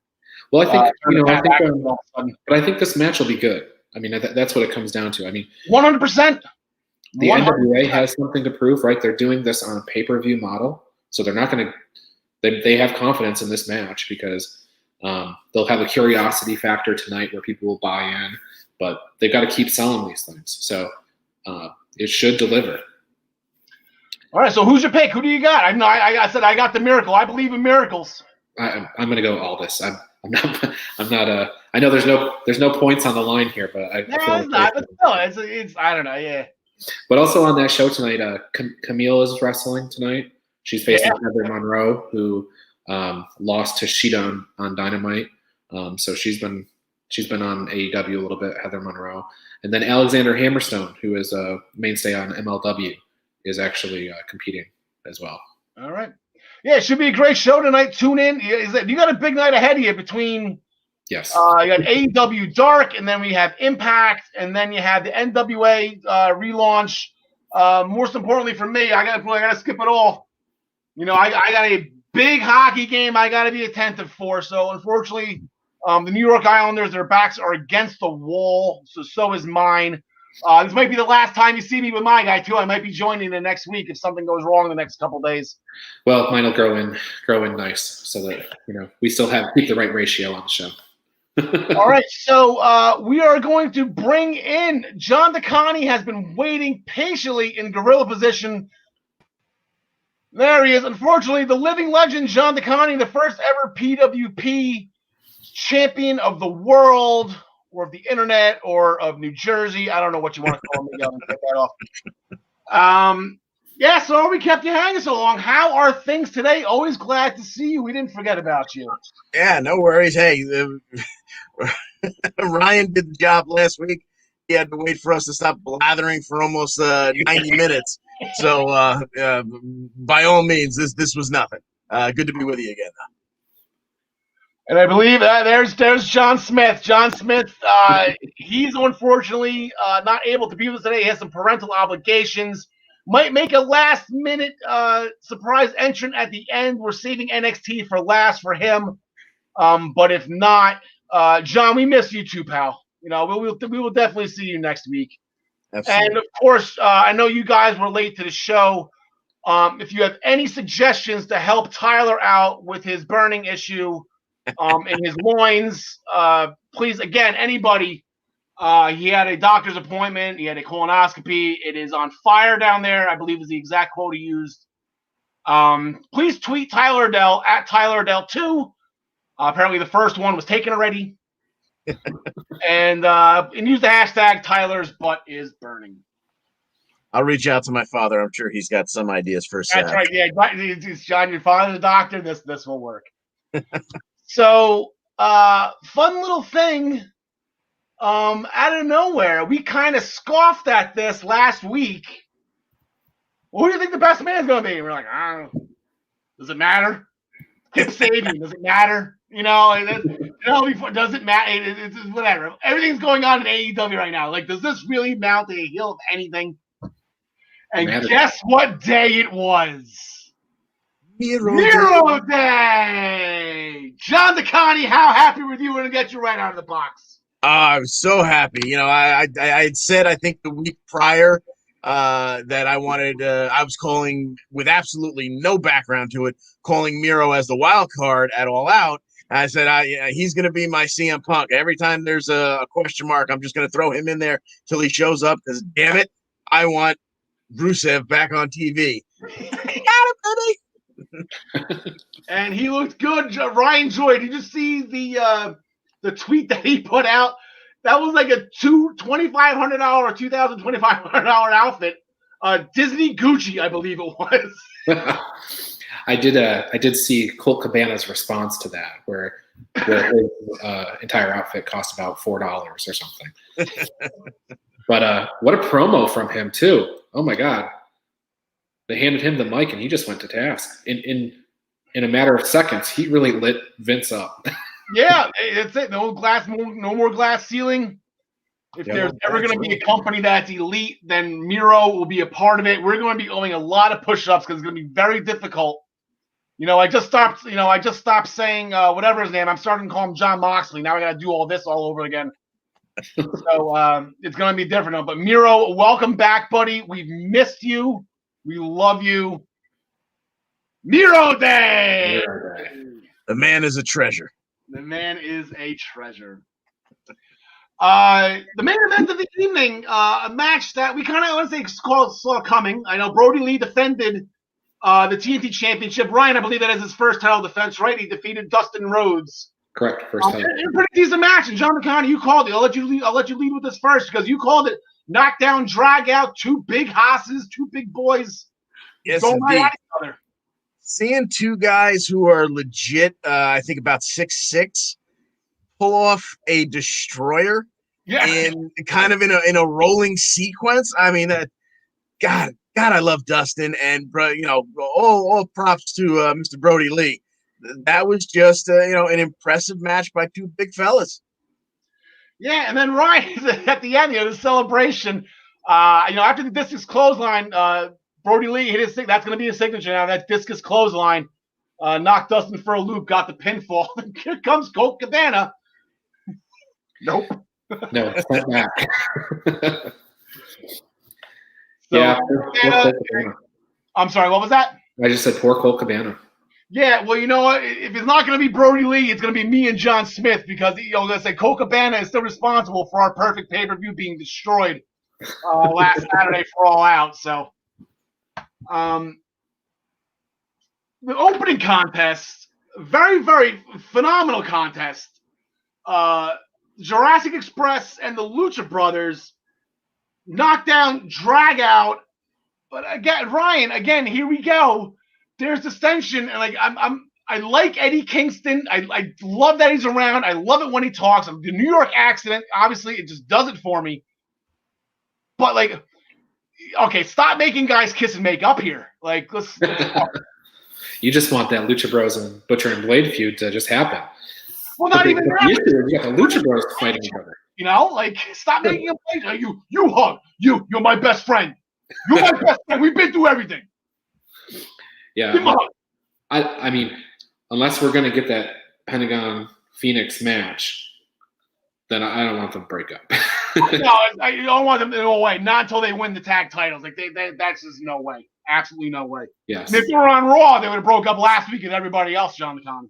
Well, I think this match will be good. I mean, that's what it comes down to. I mean, 100%. The NWA has something to prove, right? They're doing this on a pay-per-view model, so they're not going to. They have confidence in this match because they'll have a curiosity factor tonight where people will buy in, but they've got to keep selling these things. So it should deliver. All right, so who's your pick? Who do you got? I said I got the Miracle. I believe in miracles. I'm going to go Aldis. I'm not. I know there's no points on the line here, but it's not. But still, it's I don't know. Yeah. But also on that show tonight, Camille is wrestling tonight. She's facing Heather Monroe, who lost to Shida on Dynamite. So she's been on AEW a little bit, Heather Monroe. And then Alexander Hammerstone, who is a mainstay on MLW, is actually competing as well. All right. Yeah, it should be a great show tonight. Tune in. You got a big night ahead of you between Yes. You got AEW Dark, and then we have Impact, and then you have the NWA relaunch. Most importantly for me, I gotta skip it all. You know, I got a big hockey game I got to be attentive for. So unfortunately, the New York Islanders, their backs are against the wall. So is mine. This might be the last time you see me with my guy too. I might be joining the next week if something goes wrong the next couple days. Well, mine will grow in nice, so that we still keep the right ratio on the show. All right, so we are going to bring in John DeConnie. Has been waiting patiently in gorilla position. There he is. Unfortunately, the living legend, John DeConnie, the first ever PWP champion of the world, or of the internet, or of New Jersey. I don't know what you want to call me. Take that off. Yeah, so we kept you hanging so long. How are things today? Always glad to see you. We didn't forget about you. Yeah, no worries. Hey, Ryan did the job last week. He had to wait for us to stop blathering for almost 90 minutes. So, by all means, this was nothing. Good to be with you again. And I believe there's John Smith. John Smith, he's unfortunately not able to be with us today. He has some parental obligations. Might make a last-minute surprise entrant at the end. We're saving NXT for last for him. But if not, John, we miss you too, pal. You know, we will definitely see you next week. Absolutely. And of course, I know you guys were late to the show. If you have any suggestions to help Tyler out with his burning issue in his loins, please, again, anybody. He had a doctor's appointment. He had a colonoscopy. It is on fire down there, I believe is the exact quote he used. Please tweet Tyler Adele at Tyler Adele 2. Apparently the first one was taken already. and use the hashtag Tyler's butt is burning. I'll reach out to my father. I'm sure he's got some ideas for us. That's right. Yeah, it's John, your father's a doctor. This will work. So, fun little thing. Out of nowhere, we kind of scoffed at this last week. Well, who do you think the best man is going to be? We're like, I don't know. Does it matter? Kip Sabian, does it matter? You know, does it matter? It's whatever. Everything's going on in AEW right now. Like, does this really mount to a heel of anything? And guess what day it was? Miro Day! John DeConnie, how happy were you? We're going to get you right out of the box. I was so happy. You know, I had said, I think the week prior, that I wanted, I was calling with absolutely no background to it, calling Miro as the wild card at All Out. I said, he's going to be my CM Punk. Every time there's a question mark, I'm just going to throw him in there till he shows up because, damn it, I want Rusev back on TV. Got it, buddy. And he looked good. Ryan Joy, did you see the tweet that he put out? That was like a $2,500 or $2,250 outfit. Disney Gucci, I believe it was. I did see Colt Cabana's response to that, where his entire outfit cost about $4 or something. But what a promo from him too! Oh my God, they handed him the mic and he just went to task in a matter of seconds. He really lit Vince up. Yeah, that's it. No more glass ceiling. If there's ever going to be a company that's elite, then Miro will be a part of it. We're going to be owing a lot of push-ups because it's going to be very difficult. You know, I just stopped saying whatever his name. I'm starting to call him John Moxley. Now I got to do all this all over again. So it's going to be different. But Miro, welcome back, buddy. We've missed you. We love you. Miro Day. The man is a treasure. The man is a treasure. The main event of the evening, a match that we kind of, I want to say, saw coming. I know Brody Lee defended the TNT Championship. Ryan, I believe that is his first title defense, right? He defeated Dustin Rhodes. Correct. First time. A pretty decent match. And John McConnell, you called it. I'll let you lead with this first because you called it knockdown, drag out, two big hosses, two big boys. Yes, indeed. Seeing two guys who are legit, I think about 6'6", pull off a destroyer, in kind of in a rolling sequence. I mean, God, I love Dustin, and all props to Mr. Brody Lee. that was just an impressive match by two big fellas. Yeah, and then Ryan at the end, the celebration. After the discus clothesline, Brody Lee hit his thing. That's going to be his signature now. That discus clothesline knocked Dustin for a loop, got the pinfall. Here comes Colt Cabana. Nope. No, step back. I'm sorry, what was that? I just said poor Colt Cabana. Yeah, well, you know what? If it's not going to be Brody Lee, it's going to be me and John Smith because, let's say Colt Cabana is still responsible for our perfect pay-per-view being destroyed last Saturday for All Out. So, the opening contest, very, very phenomenal contest. Jurassic Express and the Lucha Brothers knockdown, drag out. But again, Ryan, here we go. There's distension, and I like Eddie Kingston. I love that he's around. I love it when he talks. The New York accent, obviously, it just does it for me. But okay, stop making guys kiss and make up here. Let's You just want that Lucha Bros and Butcher and Blade feud to just happen. Well, not even that. You got the Lucha Bros fighting each other. Stop making them play. You hug. You're my best friend. You're my best friend. We've been through everything. Yeah. I mean, unless we're gonna get that Pentagon Phoenix match, then I don't want them to break up. No, I don't want them to go away. Not until they win the tag titles. That's just no way. Absolutely no way. Yes. And if they were on Raw, they would have broke up last week with everybody else, John McConnell.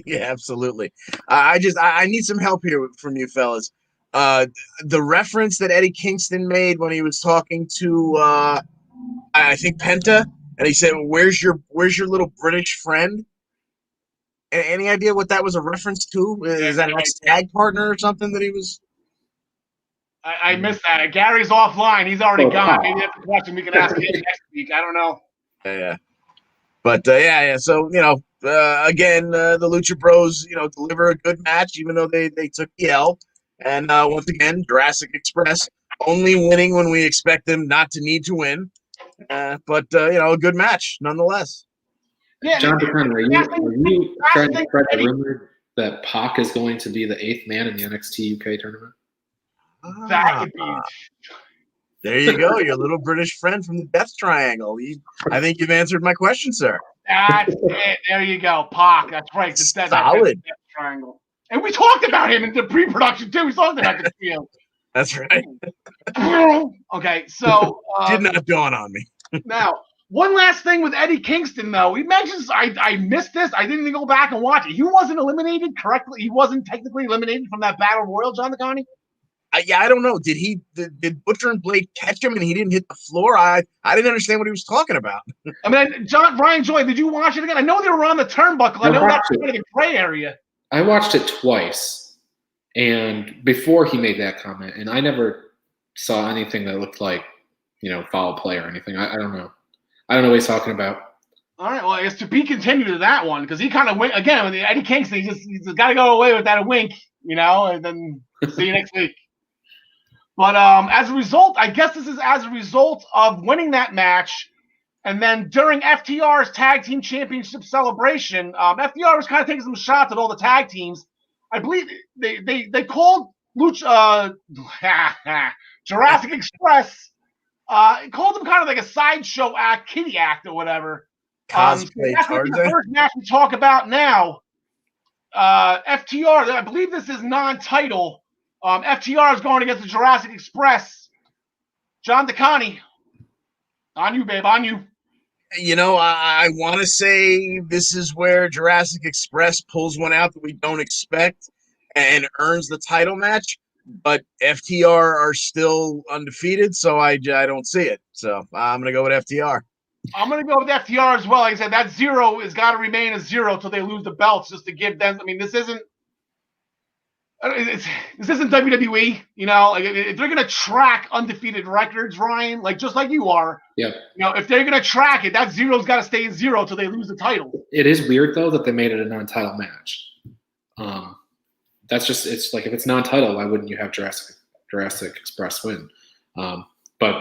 Yeah, absolutely. I need some help here from you fellas. The reference that Eddie Kingston made when he was talking to I think Penta, and he said, "Where's your little British friend?" Any idea what that was a reference to? Is that an ex-tag partner or something that he was? I missed that. Gary's offline. He's already gone. Maybe that's a question we can ask him next week. I don't know. Yeah. But So again, the Lucha Bros, deliver a good match, even though they took the L. And once again, Jurassic Express only winning when we expect them not to need to win. But a good match nonetheless. Yeah, John DeConn, are you trying to spread the rumor that Pac is going to be the 8th man in the NXT UK tournament? That would be. There you go, your little British friend from the Death Triangle. I think you've answered my question, sir. That's it. There you go, Pac. That's right. Solid. Death Triangle. And we talked about him in the pre-production too. We talked about the trio. That's right. Okay, so did not dawn on me. Now, one last thing with Eddie Kingston, though. He mentions I missed this. I didn't even go back and watch it. He wasn't eliminated correctly. He wasn't technically eliminated from that battle royal, John McConnell. I don't know. Did Butcher and Blade catch him and he didn't hit the floor? I didn't understand what he was talking about. I mean, Ryan Joy, did you watch it again? I know they were on the turnbuckle. I know that's kind of a gray area. I watched it twice, and before he made that comment, and I never saw anything that looked like, foul play or anything. I don't know. I don't know what he's talking about. All right, well, I guess to be continued to that one, because he kind of went, again, with Eddie Kingston, he's got to go away with that wink, and then see you next week. But as a result, I guess this is as a result of winning that match, and then during FTR's Tag Team Championship celebration, FTR was kind of taking some shots at all the tag teams. I believe they called Jurassic Express, called them kind of like a sideshow act, kiddie act or whatever. Cosplay that's the first match we talk about now. FTR, I believe this is non-title. FTR is going against the Jurassic Express. John DeConnie, on you, babe, on you. I want to say this is where Jurassic Express pulls one out that we don't expect and earns the title match, but FTR are still undefeated, so I don't see it. So I'm going to go with FTR. I'm going to go with FTR as well. Like I said, that 0 has got to remain a 0 until they lose the belts, just to give them. I mean, this isn't WWE, if they're going to track undefeated records, Ryan, just like you are, yeah. If they're going to track it, that 0's got to stay at 0 until they lose the title. It is weird, though, that they made it a non-title match. That's just, it's like, if it's non-title, why wouldn't you have Jurassic Express win? But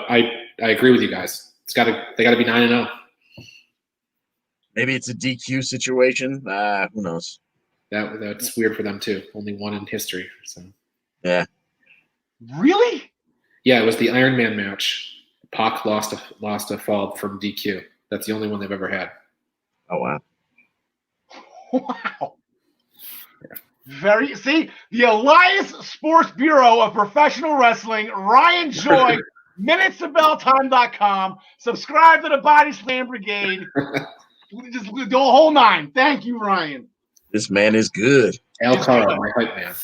I agree with you guys. They got to be 9-0. Maybe it's a DQ situation. Who knows? That's weird for them too. Only one in history. So Yeah. Really? yeah, it was the Iron Man match. Pac lost a fall from DQ. That's the only one they've ever had. Oh wow. Wow. See, the Elias Sports Bureau of Professional Wrestling, Ryan Joy, minutesofbelltime.com. Subscribe to the Body Slam Brigade. Just the whole 9. Thank you, Ryan. This man is good. Al Karl, my hype man.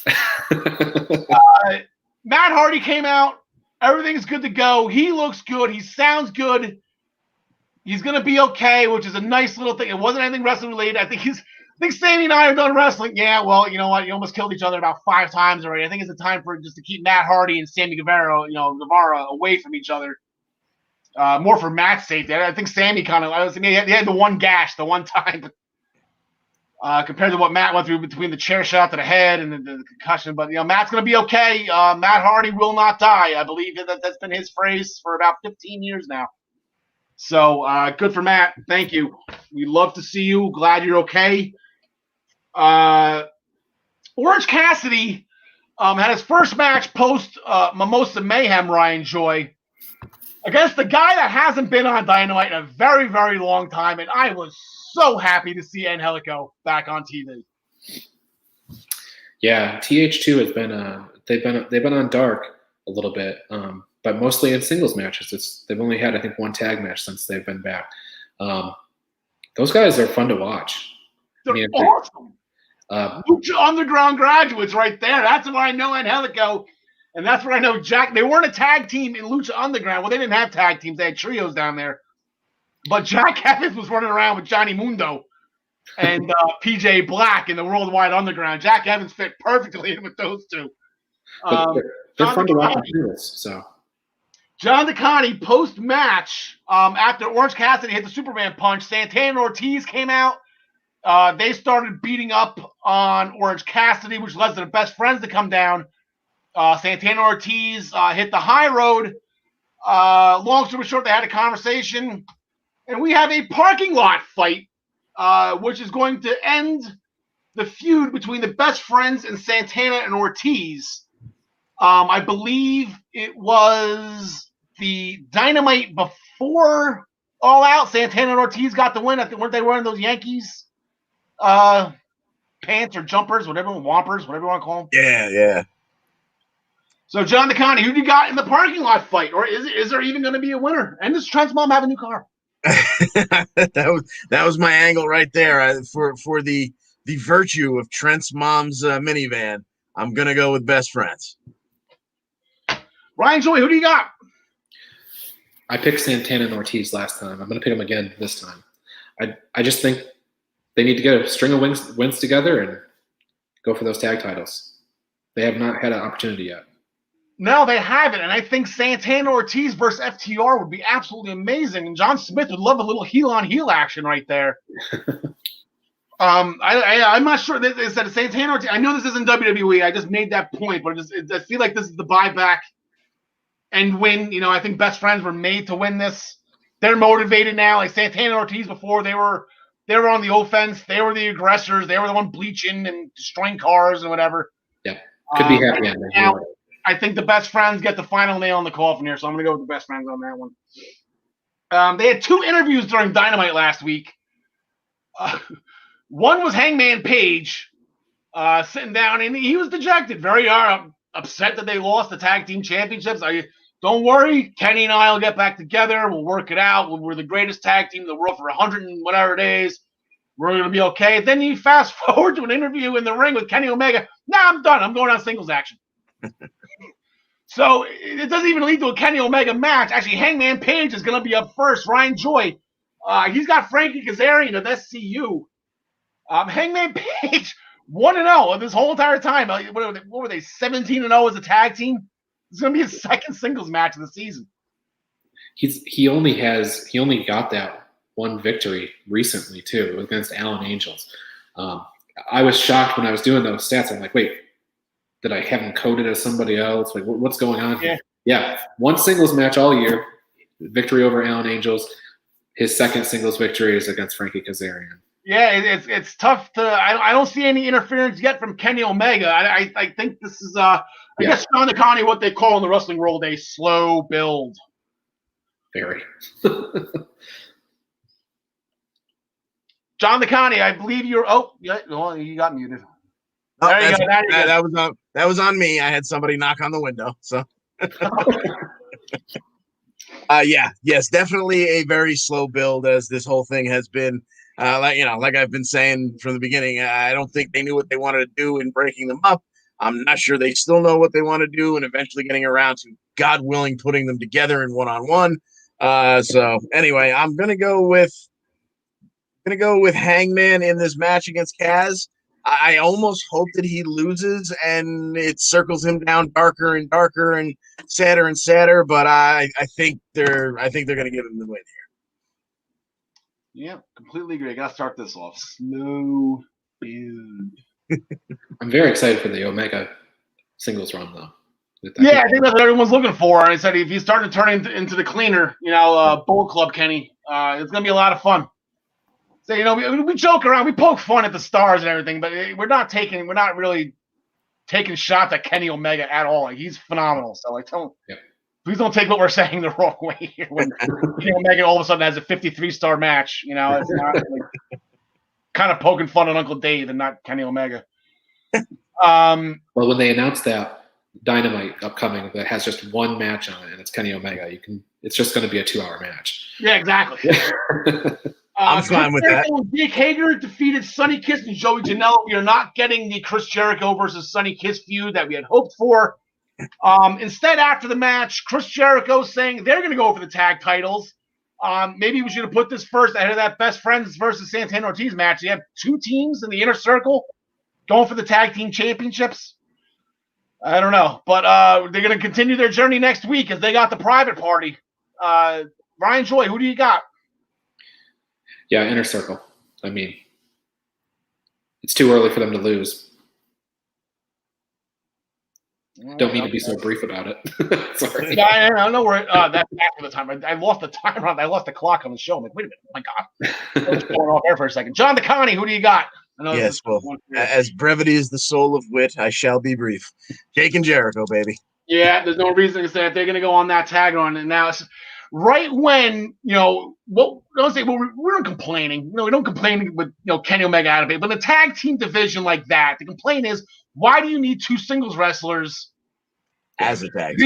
Matt Hardy came out. Everything's good to go. He looks good. He sounds good. He's going to be okay, which is a nice little thing. It wasn't anything wrestling related. I think Sammy and I have done wrestling. Yeah, well, you know what? You almost killed each other about 5 times already. I think it's a time for just to keep Matt Hardy and Sammy Guevara away from each other. More for Matt's safety. I think Sammy he had the one gash the one time. Compared to what Matt went through between the chair shot to the head and the concussion. But, Matt's going to be okay. Matt Hardy will not die. I believe that's been his phrase for about 15 years now. So, good for Matt. Thank you. We love to see you. Glad you're okay. Orange Cassidy had his first match post Mimosa Mayhem, Ryan Joy, against the guy that hasn't been on Dynamite in a very, very long time. And I was so happy to see Angelico back on TV. Yeah, TH2 has been they've been on Dark a little bit, but mostly in singles matches. They've only had, I think, one tag match since they've been back. Those guys are fun to watch. They're awesome. Lucha Underground graduates right there. That's where I know Angelico, and that's where I know Jack. They weren't a tag team in Lucha Underground. Well, they didn't have tag teams. They had trios down there. But Jack Evans was running around with Johnny Mundo and PJ Black in the Worldwide Underground. Jack Evans fit perfectly in with those two. They're fun to watch. So John DeConnie, post-match, after Orange Cassidy hit the Superman punch, Santana and Ortiz came out. They started beating up on Orange Cassidy, which led to the Best Friends to come down. Santana and Ortiz hit the high road. Long story short, they had a conversation. And we have a parking lot fight, which is going to end the feud between the Best Friends and Santana and Ortiz. I believe it was the Dynamite before All Out. Santana and Ortiz got the win. I think, weren't they wearing those Yankees pants or jumpers, Wompers, whatever you want to call them? Yeah. So, John DeConnie, who do you got in the parking lot fight? Or is there even going to be a winner? And does Trent's mom have a new car? that was my angle right there. For the virtue of Trent's mom's minivan, I'm gonna go with Best Friends. Ryan Joy, who do you got? I picked Santana and Ortiz last time. I'm gonna pick them again this time. I just think they need to get a string of wins together and go for those tag titles. They have not had an opportunity yet. No, they haven't, and I think Santana Ortiz versus FTR would be absolutely amazing, and John Smith would love a little heel-on-heel action right there. I'm not sure. Is that Santana Ortiz? I know this isn't WWE. I just made that point, but I feel like this is the buyback and win. I think Best Friends were made to win this. They're motivated now. Like Santana Ortiz before, they were on the offense. They were the aggressors. They were the one bleaching and destroying cars and whatever. Yeah, could be happy ending. Now, I think the Best Friends get the final nail in the coffin here, so I'm going to go with the Best Friends on that one. They had 2 interviews during Dynamite last week. One was Hangman Page sitting down, and he was dejected, very upset that they lost the tag team championships. Don't worry, Kenny and I will get back together. We'll work it out. We're the greatest tag team in the world for 100 and whatever days. We're going to be okay. Then you fast forward to an interview in the ring with Kenny Omega. I'm done. I'm going on singles action. So it doesn't even lead to a Kenny Omega match. Actually, Hangman Page is going to be up first. Ryan Joy, he's got Frankie Kazarian of SCU. Hangman Page 1-0 this whole entire time. What were they? 17-0 as a tag team. It's going to be his second singles match of the season. He only got that one victory recently too against Allen Angels. I was shocked when I was doing those stats. I'm like, wait. Did I have him coded as somebody else? Like, what's going on here? Yeah, one singles match all year, victory over Allen Angels. his second singles victory is against Frankie Kazarian. Yeah, it's tough to. I don't see any interference yet from Kenny Omega. I think this is I guess Sean Nakani, what they call in the wrestling world a slow build. Very. John Nakani, I believe you're. Oh, yeah, well, you got muted. Oh, There you go. That was on me. I had somebody knock on the window. So, yes, definitely a very slow build, as this whole thing has been. Like I've been saying from the beginning, I don't think they knew what they wanted to do in breaking them up. I'm not sure they still know what they want to do, and eventually getting around to, God willing, putting them together in one-on-one. So anyway, I'm gonna go with Hangman in this match against Kaz. I almost hope that he loses and it circles him down darker and darker and sadder, but I think they're gonna give him the win here. Yeah, completely agree. I gotta start this off. Slow build. I'm very excited for the Omega singles run, though. Yeah, I think that's what everyone's looking for. And I said if he's starting to turn into the cleaner, Bull Club Kenny, it's gonna be a lot of fun. So we joke around, we poke fun at the stars and everything, but we're not really taking shots at Kenny Omega at all. Like, he's phenomenal. So please don't take what we're saying the wrong way here. When Kenny Omega all of a sudden has a 53-star match, it's not like, kind of poking fun at Uncle Dave and not Kenny Omega. Well, when they announced that Dynamite upcoming that has just one match on it and it's Kenny Omega, it's just going to be a 2-hour match. Yeah, exactly. I'm fine with that. Jake Hager defeated Sonny Kiss and Joey Janela. We are not getting the Chris Jericho versus Sonny Kiss feud that we had hoped for. Instead, after the match, Chris Jericho saying they're going to go for the tag titles. Maybe we should have put this first ahead of that Best Friends versus Santana Ortiz match. You have two teams in the inner circle going for the tag team championships. I don't know, but they're going to continue their journey next week as they got the private party. Ryan Joy, who do you got? Yeah, inner circle. I mean, it's too early for them to lose. Don't mean to be so brief about it. Sorry. Yeah, I don't know where that's after the time. I lost the time on. I lost the clock on the show. I'm like, wait a minute, oh my God, I was going off there for a second. John DeConnie, who do you got? Yes, well, as brevity is the soul of wit, I shall be brief. Jake and Jericho, baby. Yeah, there's no reason to say that they're going to go on that tag run, and now it's right when we weren't complaining. We don't complain with Kenny Omega out of it, but in a tag team division like that, the complaint is, why do you need two singles wrestlers as a tag?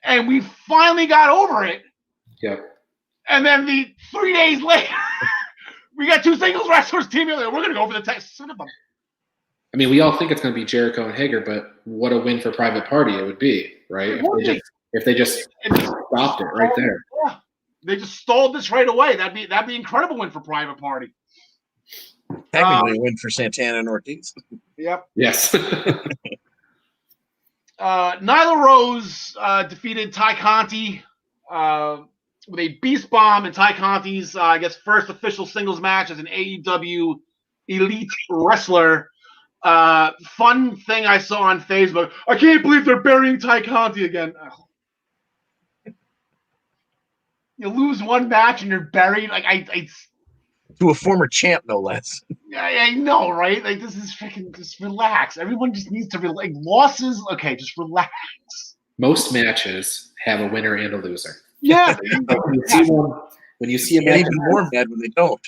And we finally got over it. Yeah. And then 3 days later, we got two singles wrestlers teaming. We're going to go for the tag. Son of a. I mean, we all think it's going to be Jericho and Hager, but what a win for Private Party it would be, right? If they just stopped it right there. Yeah. They just stalled this right away. That'd be an incredible win for Private Party. Technically a win for Santana and Ortiz. Yep. Yes. Nyla Rose defeated Ty Conti with a beast bomb in Ty Conti's, first official singles match as an AEW elite wrestler. Fun thing I saw on Facebook. I can't believe they're burying Ty Conti again. Oh. You lose one match and you're buried. To a former champ, no less. I know, right? Like, this is freaking, just relax. Everyone just needs to relax. Losses, okay, just relax. Most matches have a winner and a loser. Yeah. When you see a match, even more bad when they don't.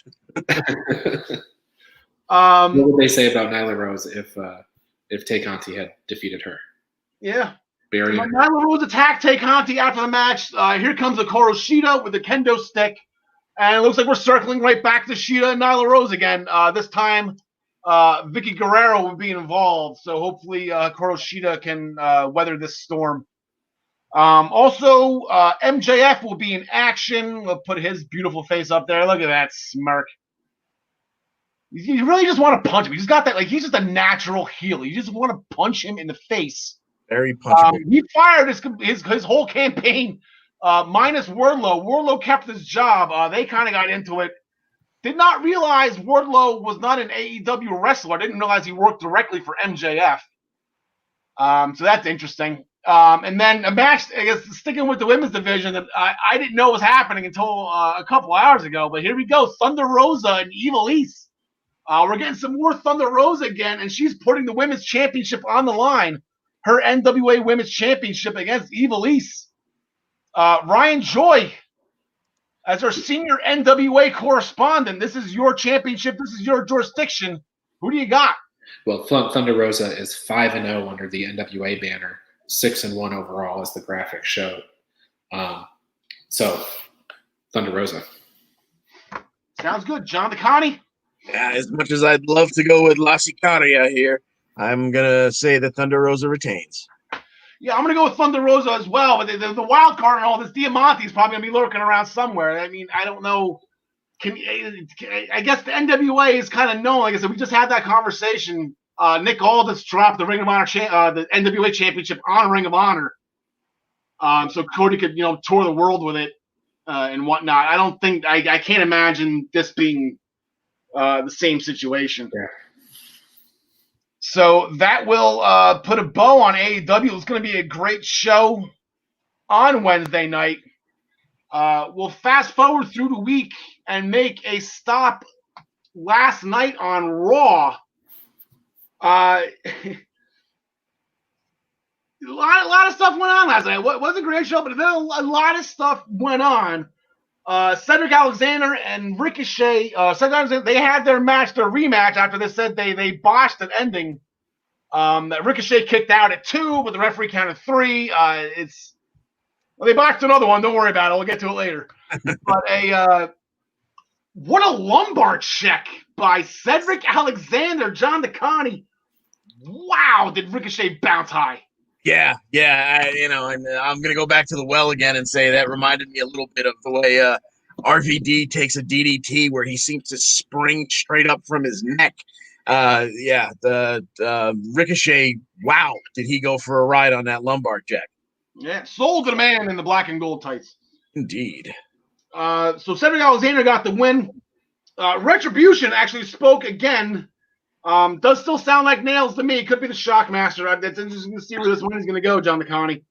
What would they say about Nyla Rose if Tay Conti had defeated her? Yeah. Nyla Rose attacked Tay Conti after the match. Here comes a Shida with a kendo stick. And it looks like we're circling right back to Shida and Nyla Rose again. This time, Vicky Guerrero will be involved. So hopefully Shida can weather this storm. Also, MJF will be in action. We'll put his beautiful face up there. Look at that smirk. You really just want to punch him. He's got that, he's just a natural heel. You just want to punch him in the face. Very punchable. He fired his whole campaign, minus Wardlow. Wardlow kept his job. They kind of got into it. Did not realize Wardlow was not an AEW wrestler. Didn't realize he worked directly for MJF. So that's interesting. And then a match, I guess, sticking with the women's division that I didn't know was happening until a couple hours ago. But here we go. Thunder Rosa and Evil East. We're getting some more Thunder Rosa again, and she's putting the women's championship on the line. Her NWA Women's Championship against Evil East. Ryan Joy, as our senior NWA correspondent, this is your championship. This is your jurisdiction. Who do you got? Well, Thunder Rosa is 5-0 under the NWA banner, 6-1 overall, as the graphic showed. So, Thunder Rosa. Sounds good. John DeConnie? Yeah, as much as I'd love to go with La Sicaria here, I'm going to say that Thunder Rosa retains. Yeah, I'm going to go with Thunder Rosa as well. But the wild card and all this, Diamante is probably going to be lurking around somewhere. I mean, I don't know. I guess the NWA is kind of known. Like I said, we just had that conversation. Nick Aldis dropped the Ring of Honor, the NWA Championship on Ring of Honor, so Cody could, tour the world with it and whatnot. I don't think I can't imagine this being the same situation. Yeah. So that will put a bow on AEW. It's going to be a great show on Wednesday night. We'll fast forward through the week and make a stop last night on Raw. A lot of stuff went on last night. It was a great show, but then a lot of stuff went on. Cedric Alexander and Ricochet, they had their rematch after they said they botched an ending. That Ricochet kicked out at 2, but the referee counted 3. They botched another one. Don't worry about it. We'll get to it later. But what a lumbar check by Cedric Alexander, John DeConnie. Wow, did Ricochet bounce high? Yeah, and I'm going to go back to the well again and say that reminded me a little bit of the way RVD takes a DDT where he seems to spring straight up from his neck. The Ricochet, wow, did he go for a ride on that lumbar check? Yeah, sold to the man in the black and gold tights. Indeed. So Cedric Alexander got the win. Retribution actually spoke again. Does still sound like nails to me. Could be the Shockmaster. It's interesting to see where this one is going to go, John DeConnie.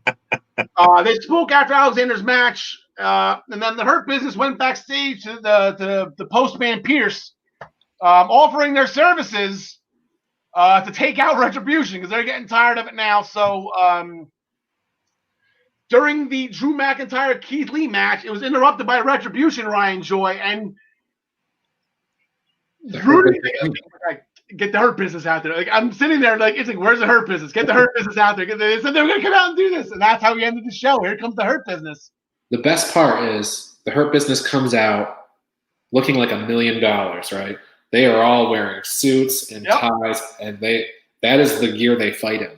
They spoke after Alexander's match, and then the Hurt Business went backstage to the Postman Pierce, offering their services to take out Retribution because they're getting tired of it now. So during the Drew McIntyre Keith Lee match, it was interrupted by Retribution, Ryan Joy, and Rudy, get the Hurt Business out there. Like, I'm sitting there, it's like, where's the Hurt Business? Get the Hurt Business out there. They said they were going to come out and do this, and that's how we ended the show. Here comes the Hurt Business. The best part is the Hurt Business comes out looking like $1 million, right? They are all wearing suits and ties, and that is the gear they fight in.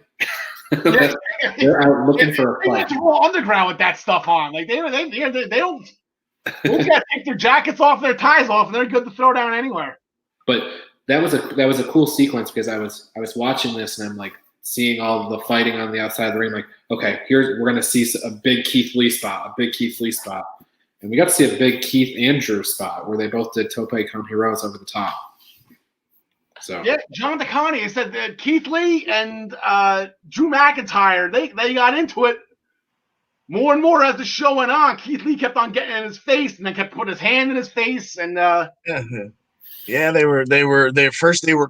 They're out looking for a fight. They go underground with that stuff on. Like they don't got to take their jackets off, their ties off, and they're good to throw down anywhere. But that was a cool sequence because I was watching this and I'm like seeing all the fighting on the outside of the ring. Like, okay, we're gonna see a big Keith Lee spot, and we got to see a big Keith and Drew spot where they both did Tope Con Heroes over the top. So yeah, John DeConnie said that Keith Lee and Drew McIntyre they got into it more and more as the show went on. Keith Lee kept on getting in his face and then kept putting his hand in his face and. Yeah, they were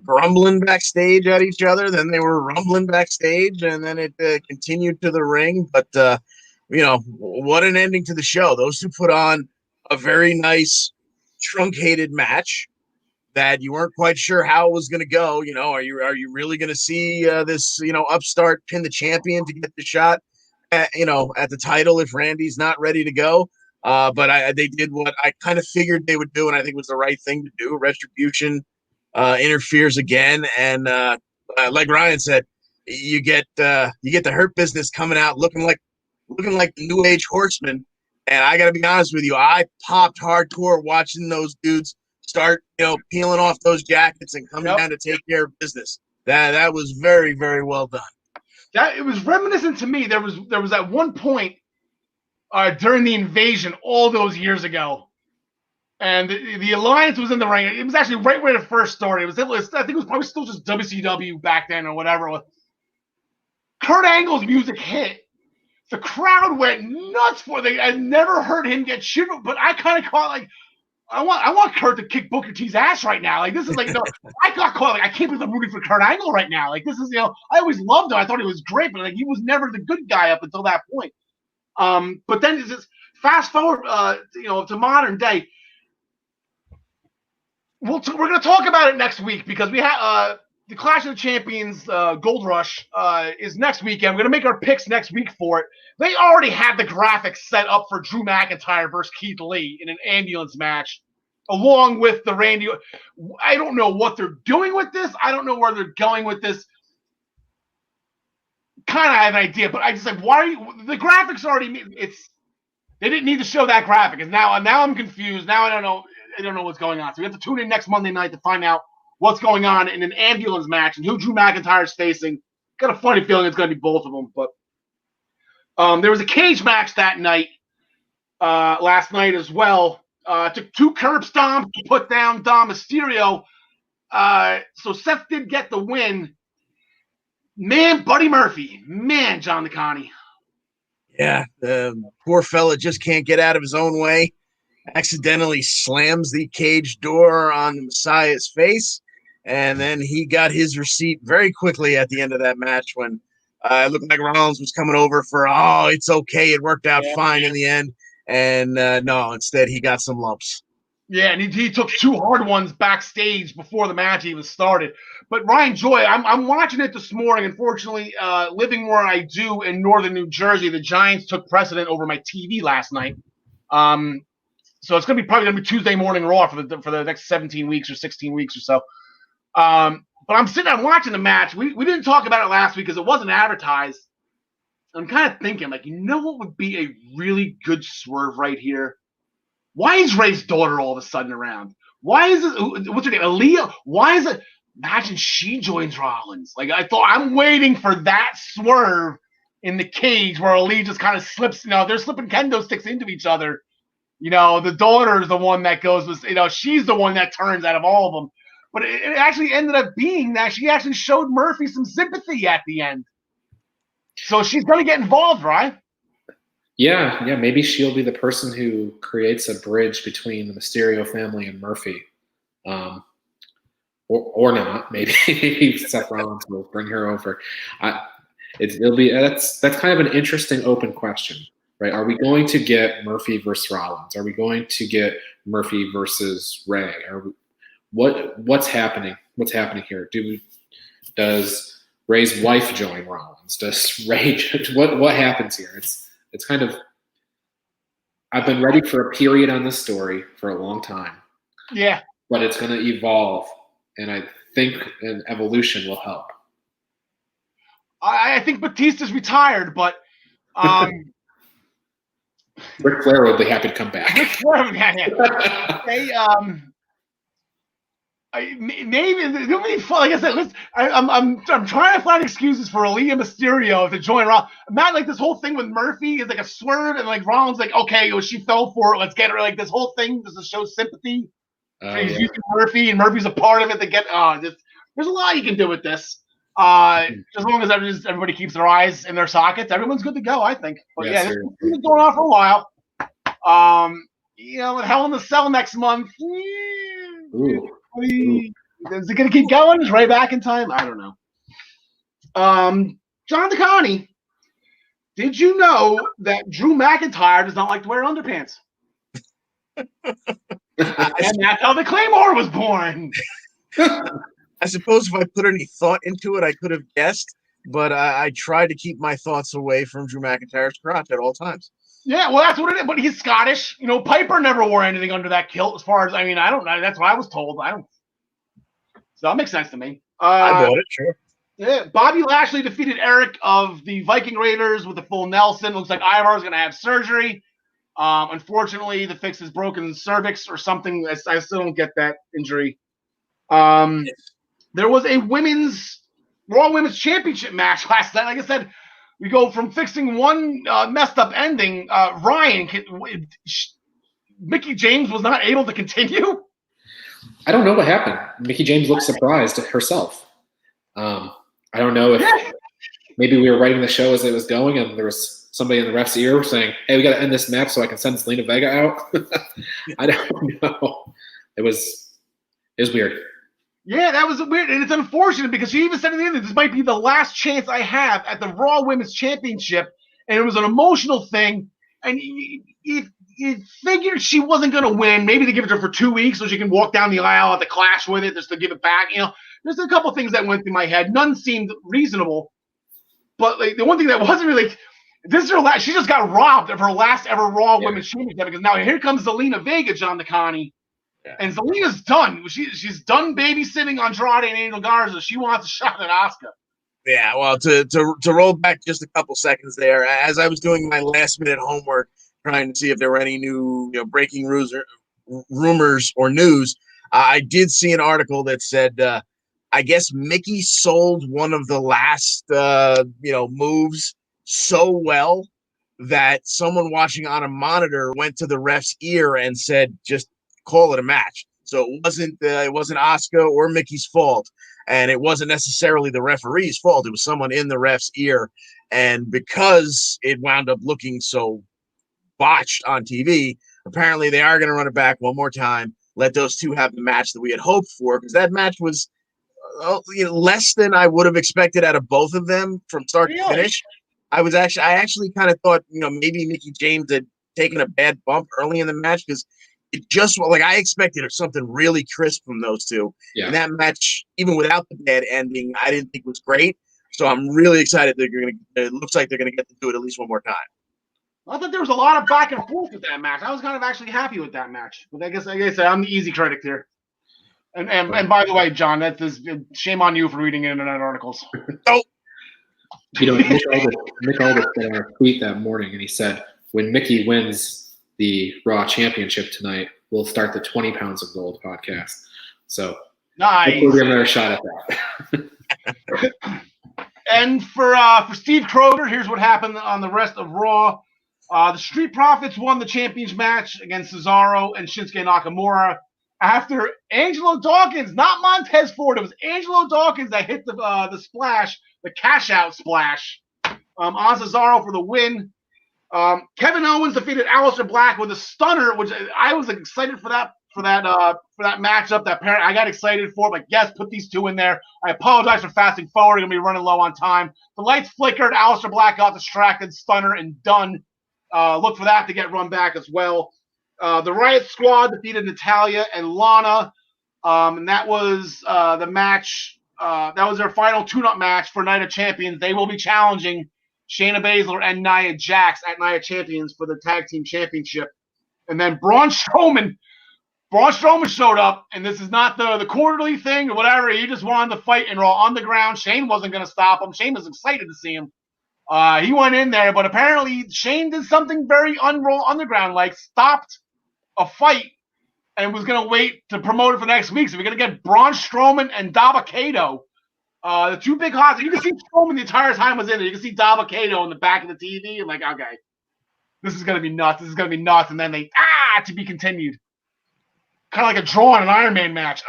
grumbling backstage at each other, then they were rumbling backstage, and then it continued to the ring. But what an ending to the show! Those two put on a very nice truncated match that you weren't quite sure how it was going to go. Are you really going to see this upstart pin the champion to get the shot at the title if Randy's not ready to go? But they did what I kind of figured they would do, and I think was the right thing to do. Retribution interferes again, and like Ryan said, you get the Hurt Business coming out looking like the New Age Horsemen. And I got to be honest with you, I popped hardcore watching those dudes start peeling off those jackets and coming down to take care of business. That was very, very well done. It was reminiscent to me. There was at one point. During the invasion all those years ago. And the Alliance was in the ring. It was actually right where it first started. I think it was probably still just WCW back then or whatever. Kurt Angle's music hit. The crowd went nuts for it. I never heard him get shivered, but I kind of caught like, I want Kurt to kick Booker T's ass right now. Like, this is like, I got caught like, I can't believe I'm rooting for Kurt Angle right now. Like, this is, I always loved him. I thought he was great, but like, he was never the good guy up until that point. But then it's just fast forward, to modern day. We're going to talk about it next week because we have the Clash of the Champions Gold Rush is next weekend. We're going to make our picks next week for it. They already had the graphics set up for Drew McIntyre versus Keith Lee in an ambulance match, along with the Randy. I don't know what they're doing with this. I don't know where they're going with this. Kind of have an idea, but I just like, why are you? The graphics already. They didn't need to show that graphic, and now I'm confused. Now I don't know. I don't know what's going on. So we have to tune in next Monday night to find out what's going on in an ambulance match and who Drew McIntyre is facing. Got a funny feeling it's going to be both of them. But there was a cage match that night, last night as well. Took 2 curb stomps to put down Dom Mysterio. So Seth did get the win. Man, Buddy Murphy. Man, John DeConnie. Yeah, the poor fella just can't get out of his own way. Accidentally slams the cage door on the Messiah's face, and then he got his receipt very quickly at the end of that match when it looked like Rollins was coming over for, it's okay, it worked out fine in the end, and no, instead he got some lumps. Yeah, and he took 2 hard ones backstage before the match even started. But Ryan Joy, I'm watching it this morning. Unfortunately, living where I do in northern New Jersey, the Giants took precedent over my TV last night. So it's probably going to be Tuesday morning Raw for the next 17 weeks or 16 weeks or so. But I'm sitting there watching the match. We didn't talk about it last week because it wasn't advertised. I'm kind of thinking, like, what would be a really good swerve right here? Why is Ray's daughter all of a sudden around? Why is it? What's her name? Aaliyah? Why is it? Imagine she joins Rollins. Like, I'm waiting for that swerve in the cage where Aaliyah just kind of slips. They're slipping kendo sticks into each other. The daughter is the one that goes with, she's the one that turns out of all of them. But it actually ended up being that she actually showed Murphy some sympathy at the end. So she's going to get involved, right? Yeah. Maybe she'll be the person who creates a bridge between the Mysterio family and Murphy. Or not. Maybe Seth Rollins will bring her over. That's kind of an interesting open question. Right? Are we going to get Murphy versus Rollins? Are we going to get Murphy versus Ray? What's happening? What's happening here? Does Ray's wife join Rollins? Does Ray? What happens here? It's kind of. I've been ready for a period on this story for a long time. Yeah, but it's going to evolve, and I think an evolution will help. I think Batista's retired, but. Ric Flair will be happy to come back. Maybe it'll be fun. Like I said, I'm trying to find excuses for Aaliyah Mysterio to join Rollins. Not like this whole thing with Murphy is like a swerve, and like Rollins like, okay, she fell for it. Let's get her. Like this whole thing just to show sympathy. He's using Murphy, and Murphy's a part of it to get. There's a lot you can do with this. As long as everybody keeps their eyes in their sockets, everyone's good to go, I think. But this has been going on for a while. With Hell in the Cell next month. Ooh. Is it going to keep going? Is Ray back in time? I don't know. John DeConnie, did you know that Drew McIntyre does not like to wear underpants? And that's how the Claymore was born. I suppose if I put any thought into it, I could have guessed, but I tried to keep my thoughts away from Drew McIntyre's crotch at all times. Yeah, well, that's what it is. But he's Scottish. Piper never wore anything under that kilt. As far as I don't know. That's what I was told. So that makes sense to me. I bought it, sure. Yeah, Bobby Lashley defeated Eric of the Viking Raiders with a full Nelson. Looks like Ivar's going to have surgery. Unfortunately, the fix is broken cervix or something. I still don't get that injury. There was a Raw Women's Championship match last night. Like I said, we go from fixing one messed up ending. Mickie James was not able to continue. I don't know what happened. Mickie James looked surprised herself. I don't know if maybe we were writing the show as it was going, and there was somebody in the ref's ear saying, "Hey, we got to end this match so I can send Zelina Vega out." I don't know. It was weird. Yeah, that was weird, and it's unfortunate because she even said in the end, this might be the last chance I have at the Raw Women's Championship, and it was an emotional thing, and you figured she wasn't going to win. Maybe they give it to her for 2 weeks so she can walk down the aisle at the Clash with it, just to give it back. There's a couple things that went through my head. None seemed reasonable, but the one thing that wasn't really, this is her last. She just got robbed of her last ever Raw Women's Championship because now here comes Zelina Vega, John DeConnie. Yeah. And Zelina's done. She's done babysitting Andrade and Angel Garza. She wants a shot at Asuka. Yeah, well, to roll back just a couple seconds there, as I was doing my last minute homework, trying to see if there were any new breaking rumors or news, I did see an article that said, I guess Mickey sold one of the last moves so well that someone watching on a monitor went to the ref's ear and said, just call it a match. So it wasn't Asuka or Mickey's fault, and it wasn't necessarily the referee's fault. It was someone in the ref's ear, and because it wound up looking so botched on TV, apparently they are going to run it back one more time, let those two have the match that we had hoped for, because that match was less than I would have expected out of both of them from start to finish. I actually kind of thought maybe Mickie James had taken a bad bump early in the match, because it just I expected something really crisp from those two. Yeah. And that match, even without the bad ending, I didn't think was great. So I'm really excited it looks like they're going to get to do it at least one more time. I thought there was a lot of back and forth with that match. I was kind of actually happy with that match. But I guess I'm the easy critic here. And by the way, John, shame on you for reading internet articles. Oh. Nick Aldis said on a tweet that morning, and he said, when Mickey wins the Raw Championship tonight, we'll start the 20 Pounds of Gold podcast. So nice. We'll get another shot at that. And for Steve Kroger, here's what happened on the rest of Raw. The Street Profits won the championship match against Cesaro and Shinsuke Nakamura after Angelo Dawkins, not Montez Ford, it was Angelo Dawkins that hit the splash, the cash out splash on Cesaro for the win. Kevin Owens defeated Aleister Black with a stunner, which I was excited for that matchup. I got excited for. Like, yes, put these two in there. I apologize for fasting forward. I'm gonna be running low on time. The lights flickered. Aleister Black got distracted. Stunner and done. Look for that to get run back as well. The Riot Squad defeated Natalya and Lana, and that was the match. That was their final tune-up match for Night of Champions. They will be challenging Shayna Baszler and Nia Jax at Night of Champions for the Tag Team Championship. And then Braun Strowman showed up, and this is not the quarterly thing or whatever. He just wanted to fight and Raw on the ground. Shane wasn't going to stop him. Shane was excited to see him. He went in there, but apparently Shane did something very Raw Underground, like stopped a fight and was going to wait to promote it for next week. So we're going to get Braun Strowman and Dabba-Kato. The two big hots. You can see Strowman the entire time was in there. You can see Dabba-Kato in the back of the TV. And like, okay, this is going to be nuts. This is going to be nuts. And then they, to be continued. Kind of like a draw in an Iron Man match.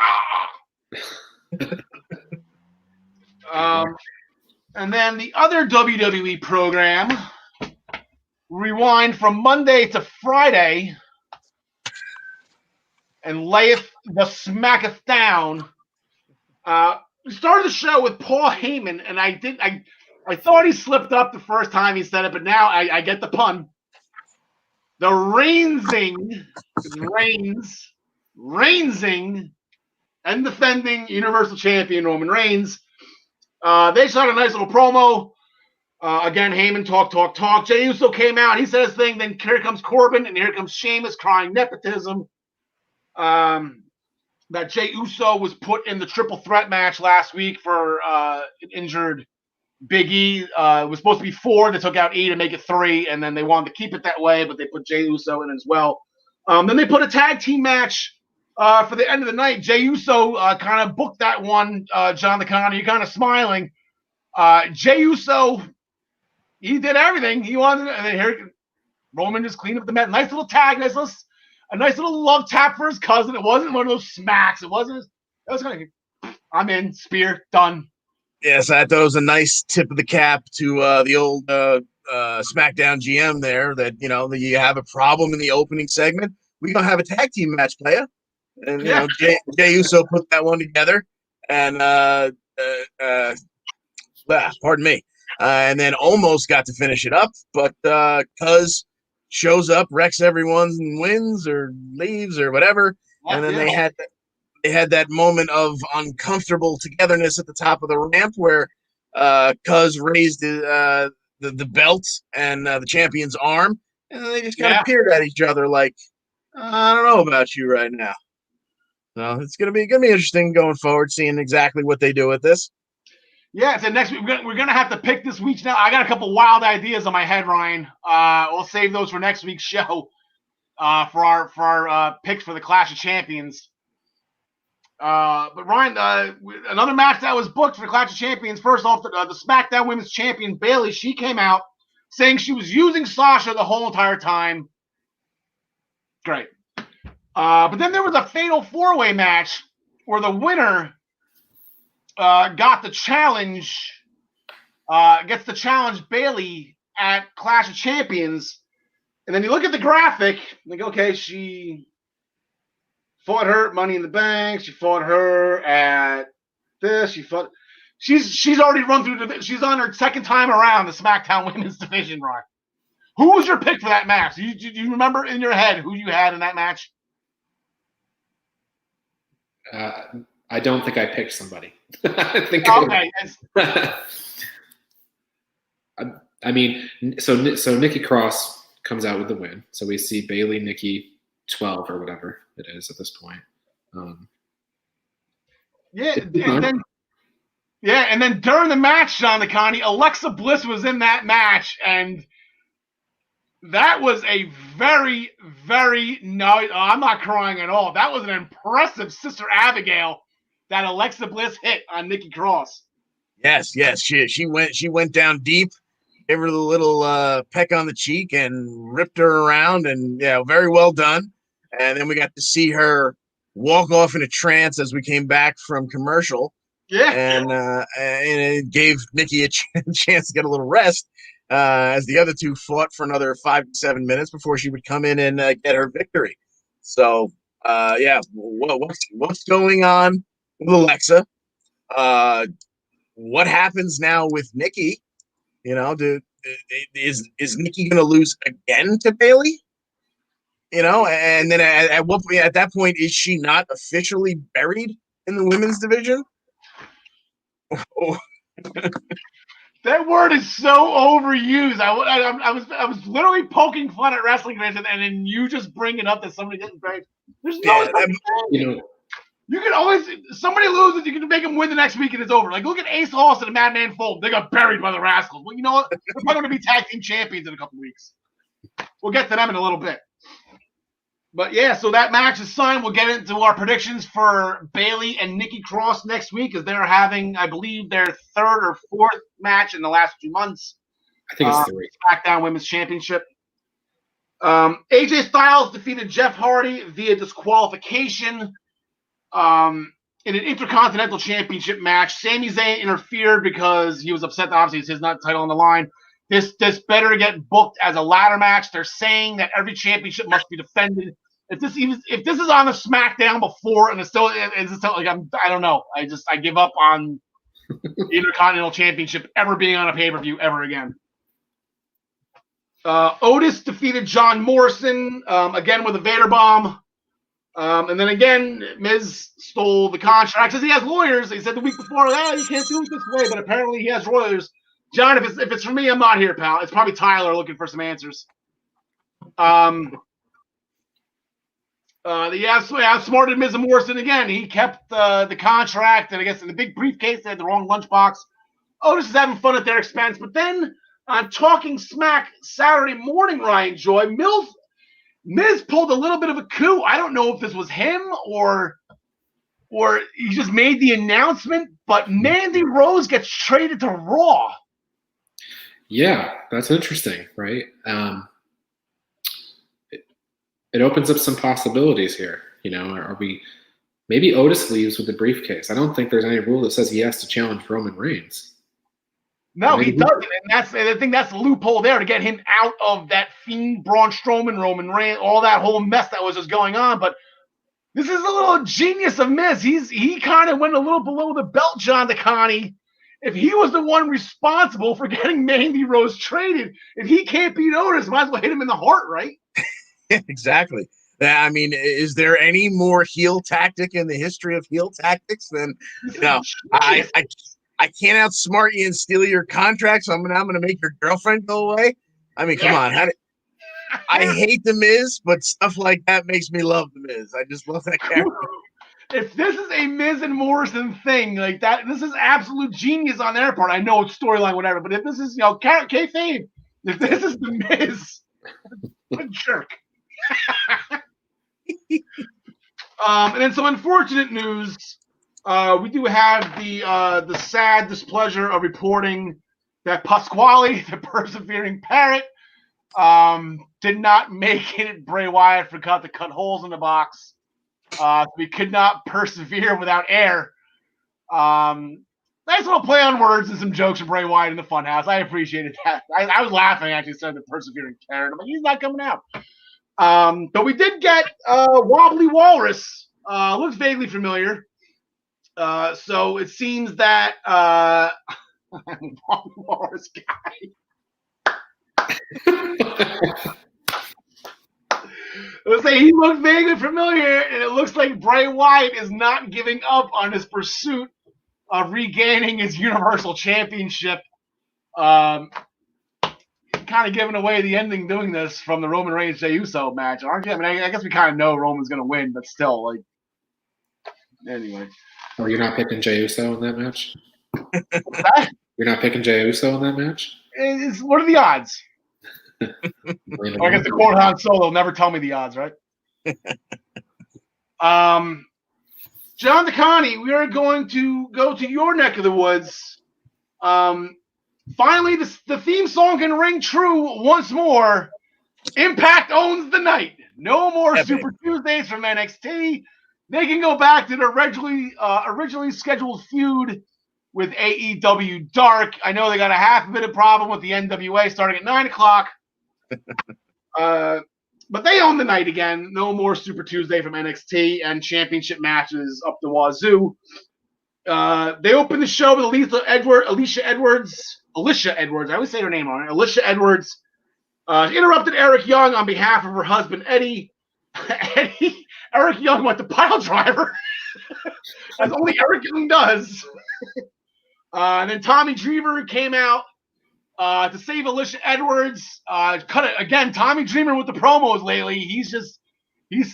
And then the other WWE program, rewind from Monday to Friday and layeth the smacketh down. We started the show with Paul Heyman, and I thought he slipped up the first time he said it, but now I get the pun. The reigning and defending Universal Champion Roman Reigns. They shot a nice little promo. Again, Heyman talk. Jey Uso came out. He said his thing. Then here comes Corbin, and here comes Sheamus crying nepotism. That Jey Uso was put in the triple threat match last week for an injured Big E. It was supposed to be 4. They took out E to make it 3, and then they wanted to keep it that way, but they put Jey Uso in as well. Then they put a tag team match for the end of the night. Jey Uso kind of booked that one, John DeConnie. You're kind of smiling. Jey Uso, he did everything he wanted, and then here Roman just cleaned up the match. Nice little tag, a nice little love tap for his cousin. It wasn't one of those smacks. It was kind of, I'm in, spear, done. Yes, I thought it was a nice tip of the cap to the old SmackDown GM there. That that you have a problem in the opening segment, we gonna have a tag team match, player. And Jey Uso put that one together, and pardon me, and then almost got to finish it up, but Cuz shows up, wrecks everyone, and wins or leaves or whatever, and then they had that moment of uncomfortable togetherness at the top of the ramp where Cuz raised the belt and the champion's arm, and they just kind of peered at each other like, I don't know about you right now. So it's gonna be interesting going forward, seeing exactly what they do with this. Yeah, so next week we're gonna have to pick this week's. Now I got a couple wild ideas on my head, Ryan. We'll save those for next week's show. For our picks for the Clash of Champions. But Ryan, another match that was booked for the Clash of Champions. First off, the SmackDown Women's Champion Bayley, she came out saying she was using Sasha the whole entire time. Great. But then there was a fatal 4-way match where the winner got the challenge, gets to challenge Bayley at Clash of Champions. And then you look at the graphic, like, okay, she fought her at Money in the Bank. She fought her at this. She's already run through. She's on her second time around the SmackDown Women's Division, Ryan. Who was your pick for that match? Do you remember in your head who you had in that match? I don't think I picked somebody. I think. Okay. I mean, so Nikki Cross comes out with the win. So we see Bayley, Nikki, 12 or whatever it is at this point. And then during the match, John Connie, Alexa Bliss was in that match, and that was a very, very I'm not crying at all. That was an impressive Sister Abigail that Alexa Bliss hit on Nikki Cross. Yes, she went down deep, gave her the little peck on the cheek, and ripped her around, and very well done. And then we got to see her walk off in a trance as we came back from commercial. Yeah, and it gave Nikki a chance to get a little rest. As the other two fought for another 5 to 7 minutes before she would come in and get her victory. So, what's going on with Alexa? What happens now with Nikki? Is Nikki going to lose again to Bayley? And then at that point, is she not officially buried in the women's division? That word is so overused. I was literally poking fun at wrestling fans, and then you just bring it up that somebody getting buried. There's no you can always somebody loses, you can make them win the next week and it's over. Like look at Ace Austin and Madman Fulton. They got buried by the Rascals. Well, you know what? They're probably going to be tag team champions in a couple weeks. We'll get to them in a little bit. But yeah, so that match is signed. We'll get into our predictions for Bayley and Nikki Cross next week as they're having, I believe, their third or fourth match in the last 2 months. I think it's 3. SmackDown Women's Championship. AJ Styles defeated Jeff Hardy via disqualification in an Intercontinental Championship match. Sami Zayn interfered because he was upset that obviously it's his title on the line. This better get booked as a ladder match. They're saying that every championship must be defended. If this is on the SmackDown before and it's still like I don't know. I give up on the Intercontinental Championship ever being on a pay-per-view ever again. Otis defeated John Morrison again with a Vader bomb. And then again, Miz stole the contract. Says he has lawyers. He said the week before, you can't do it this way, but apparently he has lawyers. John, if it's for me, I'm not here, pal. It's probably Tyler looking for some answers. Outsmarted Miz and Morrison again. He kept the contract, and I guess in the big briefcase they had the wrong lunchbox. Otis is having fun at their expense, but then on Talking Smack Saturday morning, Ryan Joy, Miz pulled a little bit of a coup. I don't know if this was him or he just made the announcement, but Mandy Rose gets traded to Raw. Yeah, that's interesting, right? It opens up some possibilities here. Are we maybe Otis leaves with the briefcase. I don't think there's any rule that says he has to challenge Roman Reigns. No, he doesn't, and I think that's the loophole there to get him out of that Fiend, Braun Strowman, Roman Reigns, all that whole mess that was just going on. But this is a little genius of Miz. He kind of went a little below the belt, John DeConnie. If he was the one responsible for getting Mandy Rose traded, if he can't beat Otis, might as well hit him in the heart, right? Exactly. I mean, is there any more heel tactic in the history of heel tactics than I can't outsmart you and steal your contract, so I'm gonna make your girlfriend go away? I mean, come on. I hate The Miz, but stuff like that makes me love The Miz. I just love that character. If this is a Miz and Morrison thing like that, this is absolute genius on their part. I know it's storyline, whatever, but if this is, kayfabe, if this is The Miz, what a jerk. And then some unfortunate news. We do have the sad displeasure of reporting that Pasquale, the persevering parrot, did not make it. Bray Wyatt forgot to cut holes in the box. We could not persevere without air. Nice little play on words and some jokes from Bray Wyatt in the funhouse. I appreciated that. I was laughing actually, said the persevering parrot. I'm like, he's not coming out. But we did get Wobbly Walrus. Looks vaguely familiar. So it seems that Wobbly Walrus guy. Let's say he looked vaguely familiar, and it looks like Bray Wyatt is not giving up on his pursuit of regaining his Universal Championship. Kind of giving away the ending doing this from the Roman Reigns Jey Uso match, aren't you? I mean, I guess we kind of know Roman's going to win, but still, like, anyway. Oh, you're not picking Jey Uso in that match? What's that? You're not picking Jey Uso in that match? What are the odds? I guess the quote Han Solo will never tell me the odds, right? John DeConnie, we are going to go to your neck of the woods. Finally, the theme song can ring true once more. Impact owns the night. No more Super Tuesdays from NXT. They can go back to their originally scheduled feud with AEW Dark. I know they got a half a bit of problem with the NWA starting at 9 o'clock. But they own the night again. No more Super Tuesday from NXT and championship matches up the wazoo. They opened the show with Alicia Edwards. I always say her name on it. Alicia Edwards interrupted Eric Young on behalf of her husband, Eddie. Eric Young went to pile driver, as only Eric Young does. And then Tommy Dreamer came out to save Alicia Edwards. Cut it again. Tommy Dreamer with the promos lately. He's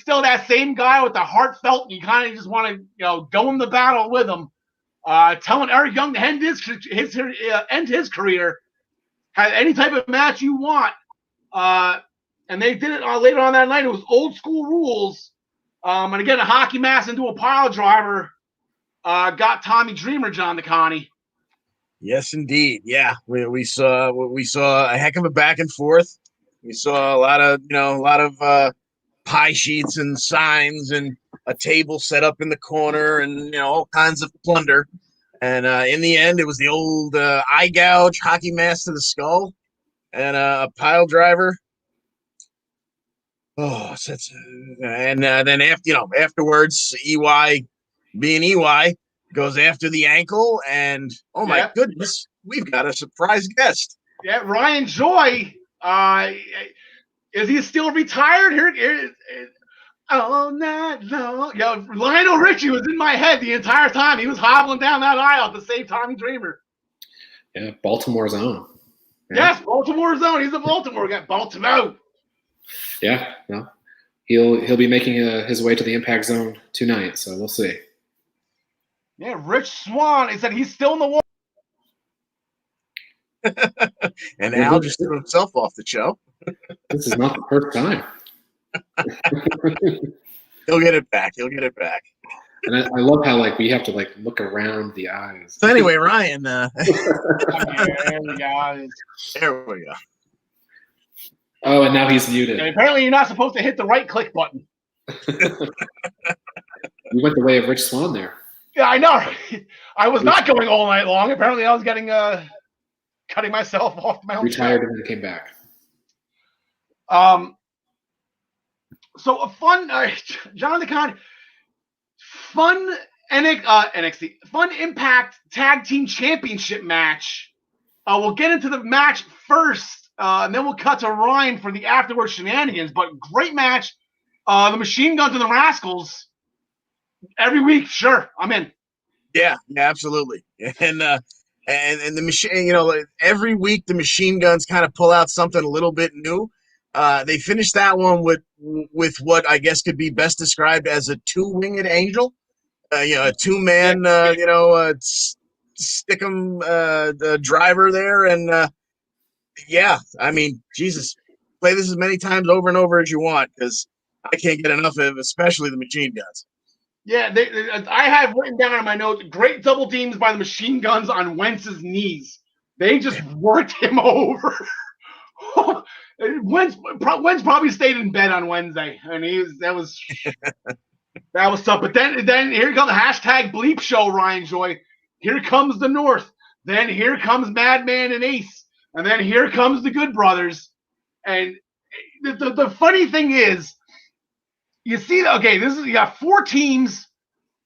still that same guy with the heartfelt. You kind of just want to go in the battle with him. Telling Eric Young to end his career. Have any type of match you want. And they did it later on that night. It was old school rules. And again, a hockey mask into a pile driver got Tommy Dreamer, John DeConnie. Yes, indeed. Yeah, we saw a heck of a back and forth. We saw a lot of pie sheets and signs and a table set up in the corner and all kinds of plunder. And in the end, it was the old eye gouge, hockey mask to the skull, and a pile driver. Oh, and then afterwards, EY being EY goes after the ankle, and oh my goodness, we've got a surprise guest. Yeah, Ryan Joy. Is he still retired? Here, all night long. Yeah, Lionel Richie was in my head the entire time. He was hobbling down that aisle to save Tommy Dreamer. Yeah, Baltimore's own. Yeah. Yes, Baltimore's own. He's a Baltimore guy. Baltimore. Yeah, no, he'll be making his way to the Impact Zone tonight, so we'll see. Yeah, Rich Swann. He said he's still in the war. And Al just threw himself off the show. This is not the first time. He'll get it back. And I love how we have to look around the eyes. So anyway, Ryan. There we go. There we go. Oh, and now he's muted. And apparently, you're not supposed to hit the right click button. You went the way of Rich Swann there. Yeah, I know. I was not going all night long. Apparently, I was getting cutting myself off my own. Retired and then came back. So a fun, Jonathan Khan, fun NXT, fun Impact Tag Team Championship match. We'll get into the match first, and then we'll cut to Ryan for the afterward shenanigans. But great match. The Machine Guns and the Rascals. Every week, sure, I'm in. Yeah, absolutely. And the machine, every week the Machine Guns kind of pull out something a little bit new. They finished that one with what I guess could be best described as a two-winged angel. A two-man, stick-em driver there. And, I mean, Jesus, play this as many times over and over as you want because I can't get enough of it, especially the Machine Guns. Yeah, I have written down on my notes, great double teams by the Machine Guns on Wentz's knees. They just worked him over. Wentz probably stayed in bed on Wednesday, and that was tough. But then here comes the hashtag bleep show, Ryan Joy. Here comes the North. Then here comes Madman and Ace, and then here comes the Good Brothers. And the funny thing is, you see, you got 4 teams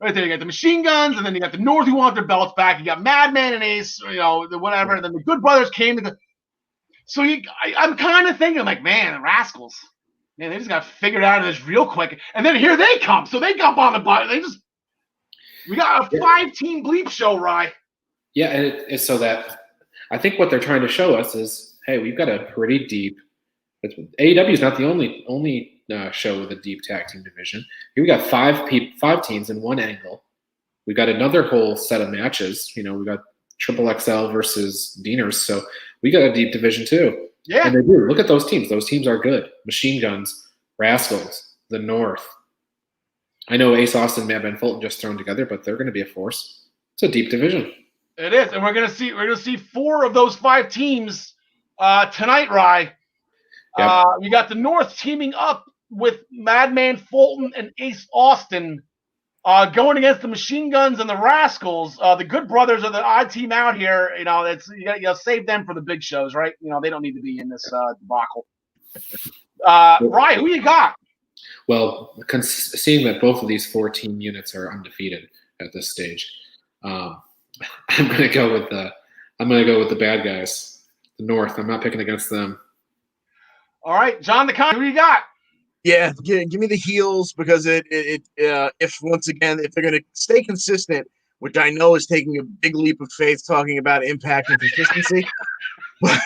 right there. You got the Machine Guns, and then you got the North who want their belts back. You got Madman and Ace, whatever. And then the Good Brothers came to the. So I'm kind of thinking, like, man, the Rascals, man, they just got figured out of this real quick. And then here they come. So they jump on the button. We got a 5-team bleep show, Rye. Yeah, and it's so that I think what they're trying to show us is, hey, we've got a pretty deep. AEW is not the only show with a deep tag team division. Here we got 5 teams in one angle. We got another whole set of matches. We got Triple XL versus Dieners, so we got a deep division too. Yeah, and they do. Look at those teams. Those teams are good. Machine Guns, Rascals, the North. I know Ace Austin, Madman Fulton just thrown together, but they're going to be a force. It's a deep division. It is, and we're going to see 4 of those 5 teams tonight, Rye. Yep. We got the North teaming up with Madman Fulton and Ace Austin going against the Machine Guns and the Rascals. The Good Brothers are the odd team out here. You got to save them for the big shows, right? They don't need to be in this debacle. Ryan, who you got? Well, seeing that both of these 4 team units are undefeated at this stage, I'm going to go with the bad guys, the North. I'm not picking against them. All right, John the Con, who you got? Yeah, give me the heels because if they're going to stay consistent, which I know is taking a big leap of faith talking about impact and consistency, but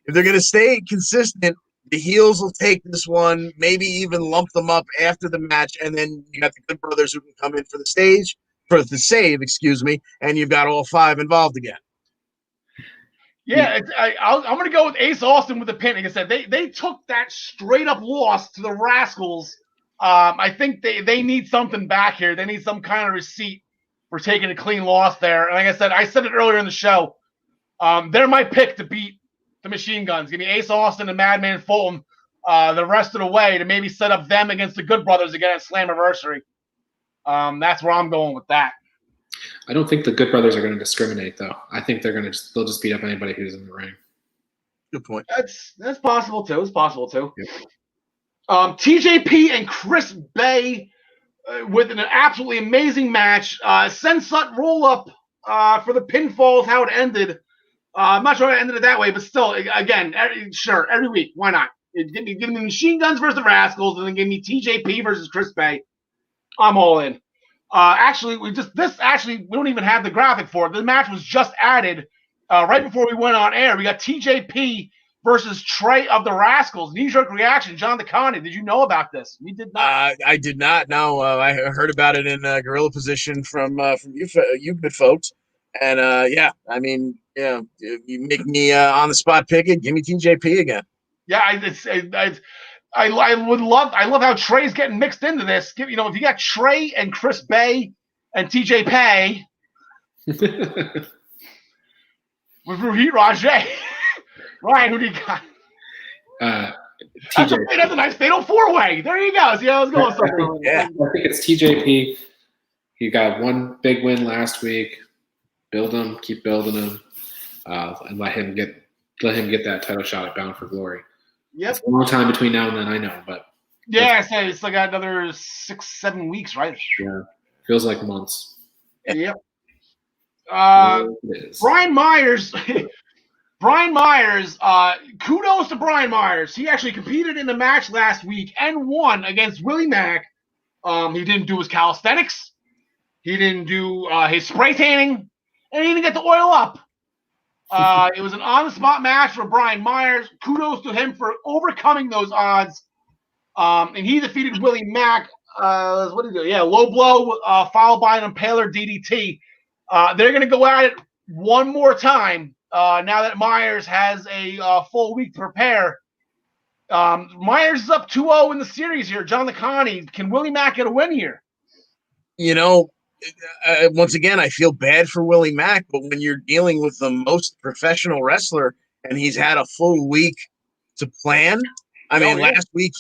if they're going to stay consistent, the heels will take this one, maybe even lump them up after the match, and then you got the Good Brothers who can come in for the save, and you've got all 5 involved again. Yeah, I'm going to go with Ace Austin with the pin. Like I said, they took that straight up loss to the Rascals. I think they need something back here. They need some kind of receipt for taking a clean loss there. And like I said it earlier in the show. They're my pick to beat the Machine Guns. Give me Ace Austin and Madman Fulton the rest of the way to maybe set up them against the Good Brothers again at Slammiversary. That's where I'm going with that. I don't think the Good Brothers are going to discriminate, though. I think they'll just beat up anybody who's in the ring. Good point. That's possible too. It's possible too. Yep. TJP and Chris Bay with an absolutely amazing match. Sensut roll up for the pinfall is how it ended. I'm not sure it ended it that way, but still, again, every week, why not? Give me Machine Guns versus the Rascals, and then give me TJP versus Chris Bay. I'm all in. Actually, we don't even have the graphic for it. The match was just added right before we went on air. We got TJP versus Trey of the Rascals. Knee-jerk reaction. John DeConnie, did you know about this? We did not. I did not. No, I heard about it in Gorilla Position from you good folks. And I mean, you make me on the spot pick it. Give me TJP again. Yeah, I love how Trey's getting mixed into this. If you got Trey and Chris Bay and TJ Pay with Rohit Rajay. Ryan, who do you got? TJ. That's a nice fatal 4-way. There you go. See how I was going. Yeah, I think it's TJP, He got one big win last week. Build him, keep building him, and let him get that title shot at Bound for Glory. Yep. It's a long time between now and then, I know, but yeah, I say it's like another 6-7 weeks, right? yeah, feels like months. Yep. It is. Brian Myers. Brian Myers, kudos to Brian Myers. He actually competed in the match last week and won against Willie Mack. He didn't do his calisthenics. He didn't do his spray tanning. And he didn't get the oil up. It was an on-the-spot match for Brian Myers. Kudos to him for overcoming those odds. And he defeated Willie Mack. What did he do? Yeah, low blow followed by an impaler DDT. They're going to go at it one more time. Now that Myers has a full week to prepare. Myers is up 2-0 in the series here. John Licani, can Willie Mack get a win here? Once again, I feel bad for Willie Mack, but when you're dealing with the most professional wrestler and he's had a full week to plan, last week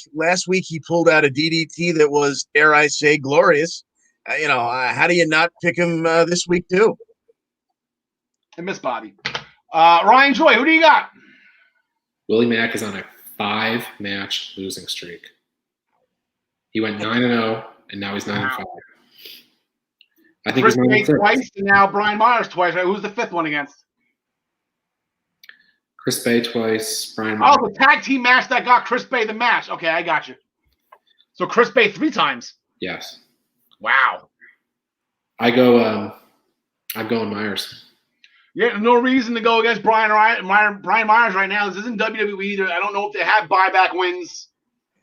he pulled out a DDT that was, dare I say, glorious. How do you not pick him this week too? I miss Bobby. Ryan Joy, who do you got? Willie Mack is on a 5-match losing streak. He went 9-0, and now he's 9-5. I think Chris he's Bay twice, and now Brian Myers twice. Right? Who's the fifth one against? Chris Bay twice. Brian Myers. Oh, the tag team match that got Chris Bay the match. Okay, I got you. So Chris Bay 3 times. Yes. Wow. I'm going Myers. Yeah, no reason to go against Brian Myers right now. This isn't WWE either. I don't know if they have buyback wins,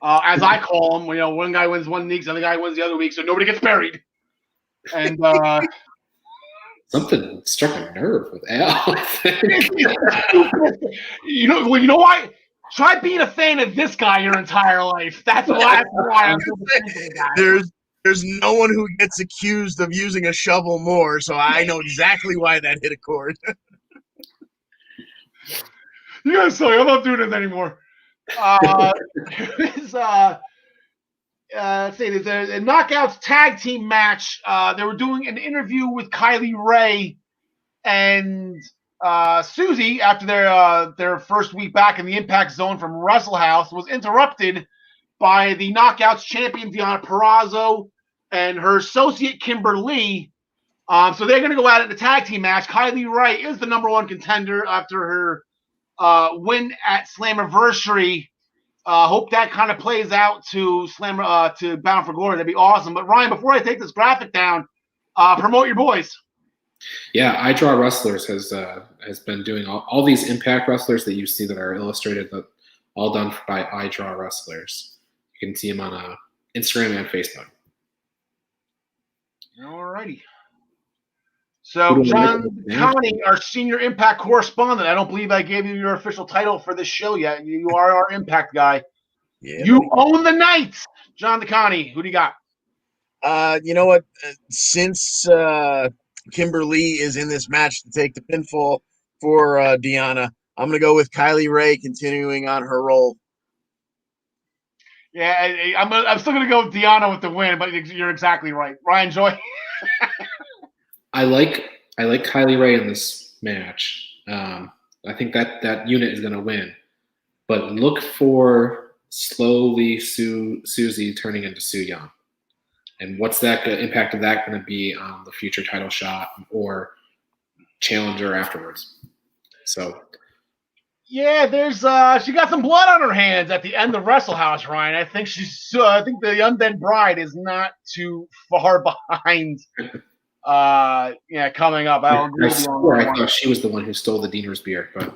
as I call them. One guy wins one week, the other guy wins the other week, so nobody gets buried. And something struck a nerve with Al. you know why? Try being a fan of this guy your entire life. That's why I'm so thinking about it. There's no one who gets accused of using a shovel more, so I know exactly why that hit a chord. You guys say I'm not doing this anymore. Let's see, there's a Knockouts tag team match. They were doing an interview with Kylie Ray and Susie after their first week back in the Impact Zone from Wrestle House. Was interrupted by the Knockouts champion Deonna Purrazzo and her associate Kimber Lee. So they're going to go at it in the tag team match. Kylie Ray is the number 1 contender after her win at Slammiversary. Hope that kind of plays out to to Bound for Glory. That'd be awesome. But Ryan, before I take this graphic down, promote your boys. Yeah, I Draw Wrestlers has been doing all these Impact wrestlers that you see that are illustrated, but all done by I Draw Wrestlers. You can see them on Instagram and Facebook. Alrighty. So, John Connie, our senior Impact correspondent. I don't believe I gave you your official title for this show yet. You are our Impact guy. Yeah, you own the night, John DeConnie. Who do you got? You know what? Since Kimber Lee is in this match to take the pinfall for Deonna, I'm going to go with Kylie Ray continuing on her roll. Yeah, I'm still going to go with Deonna with the win, but you're exactly right. Ryan Joy. I like Kylie Ray in this match. I think that unit is going to win, but look for slowly Susie turning into Su Yung, and what's that impact of that going to be on the future title shot or challenger afterwards? So. Yeah, there's she got some blood on her hands at the end of Wrestle House, Ryan. I think I think the Undead Bride is not too far behind. Coming up. I thought she was the one who stole the Diener's beer, but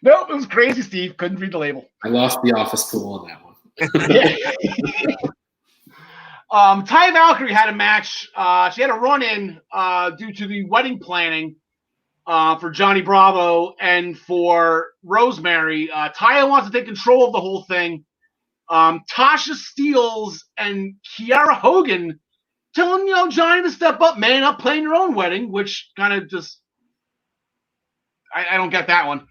nope, it was crazy. Steve couldn't read the label. I lost the office pool on that one. Ty Valkyrie had a match. She had a run-in due to the wedding planning. For Johnny Bravo and for Rosemary. Taya wants to take control of the whole thing. Tasha Steelz and Kiara Hogan telling, Johnny to step up, man, up playing your own wedding, which kind of just, I don't get that one.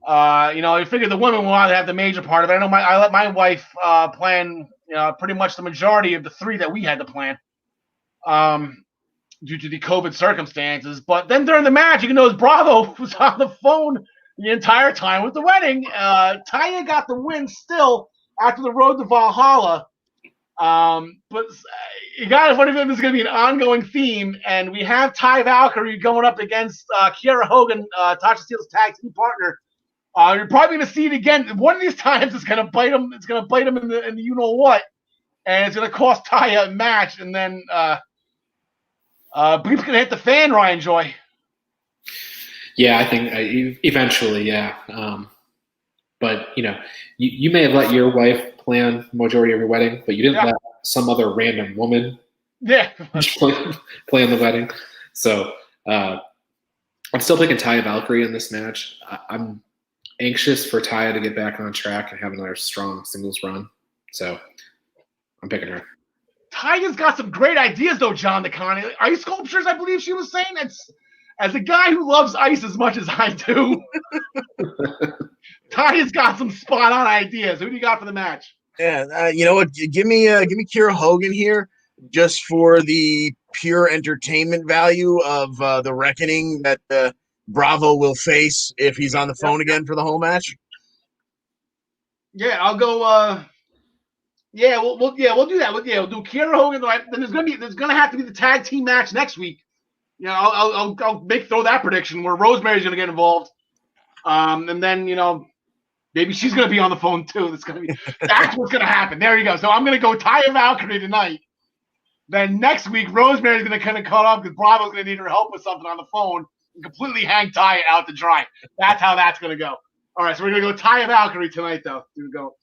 I figured the women will have the major part of it. I know I let my wife plan pretty much the majority of the 3 that we had to plan due to the COVID circumstances. But then during the match, even though Bravo was on the phone the entire time with the wedding, Taya got the win still after the road to Valhalla. But you got to wonder if this is going to be an ongoing theme, and we have Ty Valkyrie going up against Kiera Hogan, Tasha Steele's tag team partner. You're probably going to see it again. One of these times, it's going to bite him. It's going to bite him in the you know what, and it's going to cost Taya a match, and then Bleep's going to hit the fan. Ryan Joy. Yeah, I think eventually, yeah. But you may have let your wife plan the majority of your wedding, but you didn't let some other random woman plan the wedding. So I'm still picking Taya Valkyrie in this match. I'm anxious for Taya to get back on track and have another strong singles run. So I'm picking her. Taya's got some great ideas, though, John DeConnie. Ice sculptures, I believe she was saying. As a guy who loves ice as much as I do, Taya's got some spot-on ideas. Who do you got for the match? Yeah, you know what? Give me Kiera Hogan here, just for the pure entertainment value of the reckoning that Bravo will face if he's on the phone again for the whole match. Yeah, I'll go. We'll do that. We'll do Kiera Hogan. Then there's gonna have to be the tag team match next week. I'll throw that prediction where Rosemary's gonna get involved, and then maybe she's gonna be on the phone too. That's what's gonna happen. There you go. So I'm gonna go Taya Valkyrie tonight. Then next week Rosemary's gonna kind of call up because Bravo's gonna need her help with something on the phone and completely hang Taya out to dry. That's how that's gonna go. All right, so we're gonna go Taya Valkyrie tonight though. Here we go.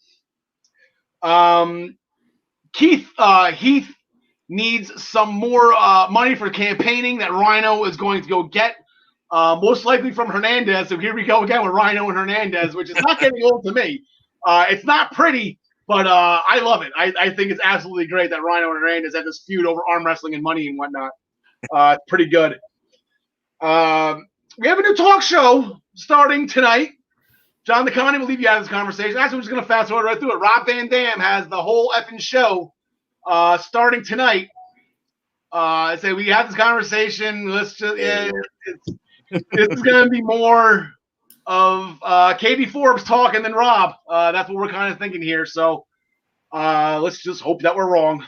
Heath needs some more money for campaigning that Rhino is going to go get, most likely from Hernandez. So here we go again with Rhino and Hernandez, which is not getting old to me. It's not pretty, but I love it. I think it's absolutely great that Rhino and Hernandez had this feud over arm wrestling and money and whatnot. It's pretty good. We have a new talk show starting tonight. John DeConnie will leave you out of this conversation. Actually, we're just going to fast forward right through it. Rob Van Dam has the whole effing show starting tonight. I say we have this conversation. Let's just it's going to be more of Katie Forbes talking than Rob. That's what we're kind of thinking here. So let's just hope that we're wrong.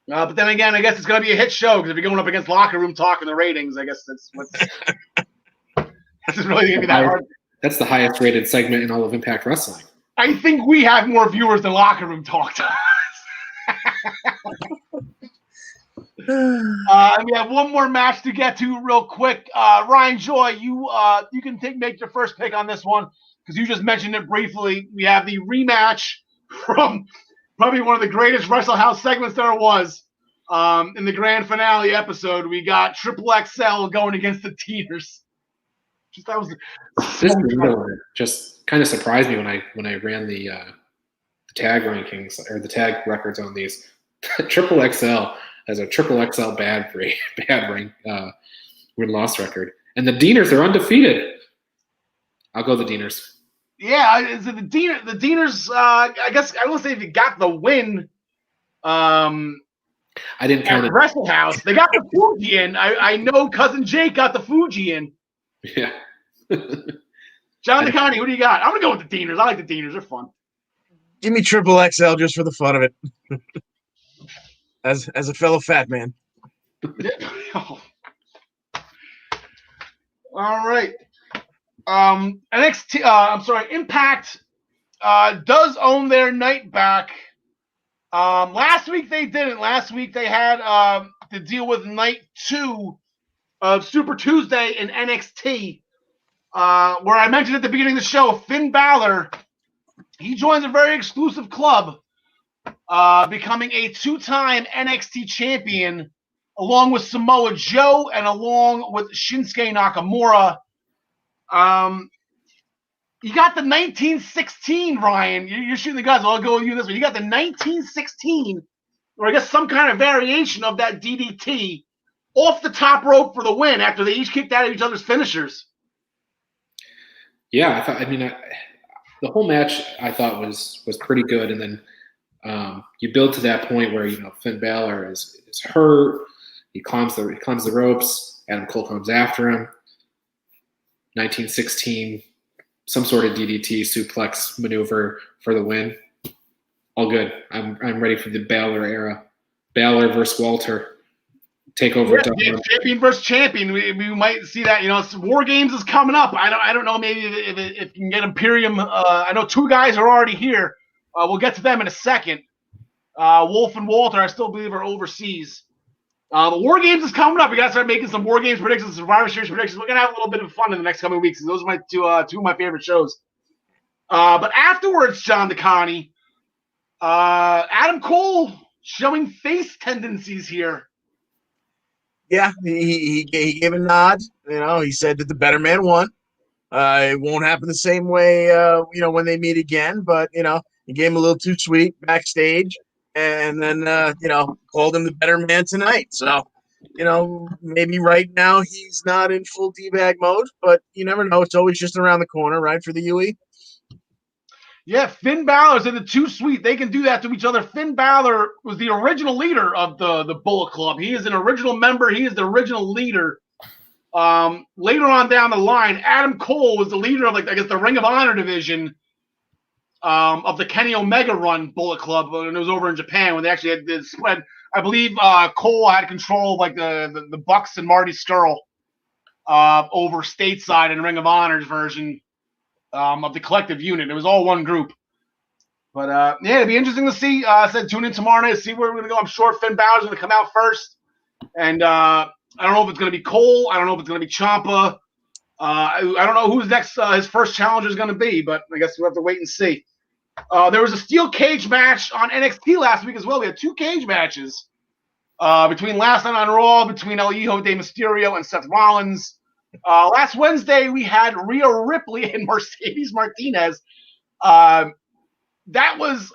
But then again, I guess it's going to be a hit show because if you're going up against Locker Room Talk and the ratings, I guess that's what's this is really going to be that hard. That's the highest rated segment in all of Impact Wrestling. I think we have more viewers than Locker Room Talk does. We have one more match to get to real quick. Ryan Joy, you can make your first pick on this one because you just mentioned it briefly. We have the rematch from probably one of the greatest Wrestle House segments there was in the grand finale episode. We got Triple XL going against the Teeners. This just kind of surprised me when I ran the tag rankings or the tag records on these. Triple XL has a Triple XL bad win-loss record, and the Deaners are undefeated. I'll go the Deaners. Yeah, is it the Deaners? I guess I will say if you got the win. I didn't count it. Wrestle House. They got the Fuji in. I know Cousin Jake got the Fuji in. Yeah. John DeConnie, who do you got? I'm gonna go with the Deaners. I like the Deaners. They're fun. Give me Triple XL just for the fun of it. As a fellow fat man. All right. Impact does own their night back. Last week they didn't. Last week they had to deal with night 2 of Super Tuesday in NXT, where I mentioned at the beginning of the show, Finn Balor, he joins a very exclusive club, becoming a 2-time NXT champion, along with Samoa Joe and along with Shinsuke Nakamura. You got the 1916, Ryan. You're shooting the guys. I'll go with you this way. You got the 1916, or I guess some kind of variation of that DDT, off the top rope for the win after they each kicked out of each other's finishers. Yeah, the whole match I thought was pretty good, and then You build to that point where Finn Balor is hurt. He climbs the ropes. Adam Cole comes after him. 1916, some sort of DDT suplex maneuver for the win. All good. I'm ready for the Balor era. Balor versus Walter. Take over. Yeah, champion versus champion. We might see that. War Games is coming up. I don't know. Maybe if you can get Imperium. I know 2 guys are already here. We'll get to them in a second. Wolf and Walter, I still believe, are overseas. The War Games is coming up. We got to start making some War Games predictions, Survivor Series predictions. We're gonna have a little bit of fun in the next coming weeks. Those are my two of my favorite shows. But afterwards, John DeConnie, Adam Cole showing face tendencies here. Yeah, he gave a nod. He said that the better man won. It won't happen the same way, when they meet again. But he gave him a little too sweet backstage, and then called him the better man tonight. So maybe right now he's not in full D-bag mode, but you never know. It's always just around the corner, right, for the UE. Yeah, Finn Balor's in the Too Sweet. They can do that to each other. Finn Balor was the original leader of the Bullet Club. He is an original member. He is the original leader. Later on down the line, Adam Cole was the leader of, the Ring of Honor division of the Kenny Omega run Bullet Club, and it was over in Japan when they actually had this spread. I believe Cole had control of the Bucks and Marty Scurll over stateside in Ring of Honor's version of the collective unit. It was all one group. But it'd be interesting to see. I said tune in tomorrow night to see where we're going to go. I'm sure Finn Balor's going to come out first. And I don't know if it's going to be Cole. I don't know if it's going to be Ciampa. I don't know who's next. His first challenger is going to be, but I guess we'll have to wait and see. There was a steel cage match on NXT last week as well. We had 2 cage matches between last night on Raw, between El Hijo de Mysterio and Seth Rollins. Last Wednesday, we had Rhea Ripley and Mercedes Martinez. That was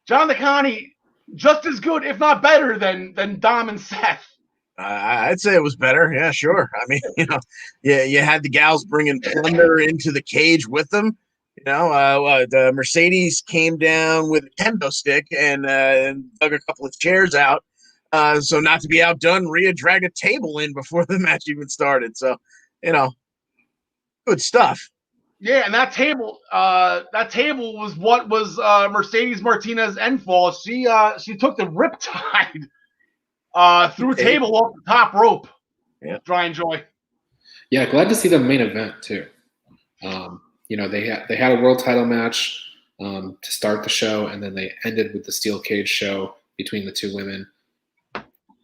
John DeConnie just as good, if not better, than Dom and Seth. I'd say it was better. Yeah, sure. I mean, you had the gals bringing plunder into the cage with them. The Mercedes came down with a kendo stick and dug a couple of chairs out. So not to be outdone, Rhea dragged a table in before the match even started. So, good stuff. Yeah, and that table was what was Mercedes Martinez end fall. She took the riptide threw a table off the top rope. Yeah, Dry and Joy. Yeah, glad to see the main event too. They had a world title match to start the show, and then they ended with the steel cage show between the 2 women.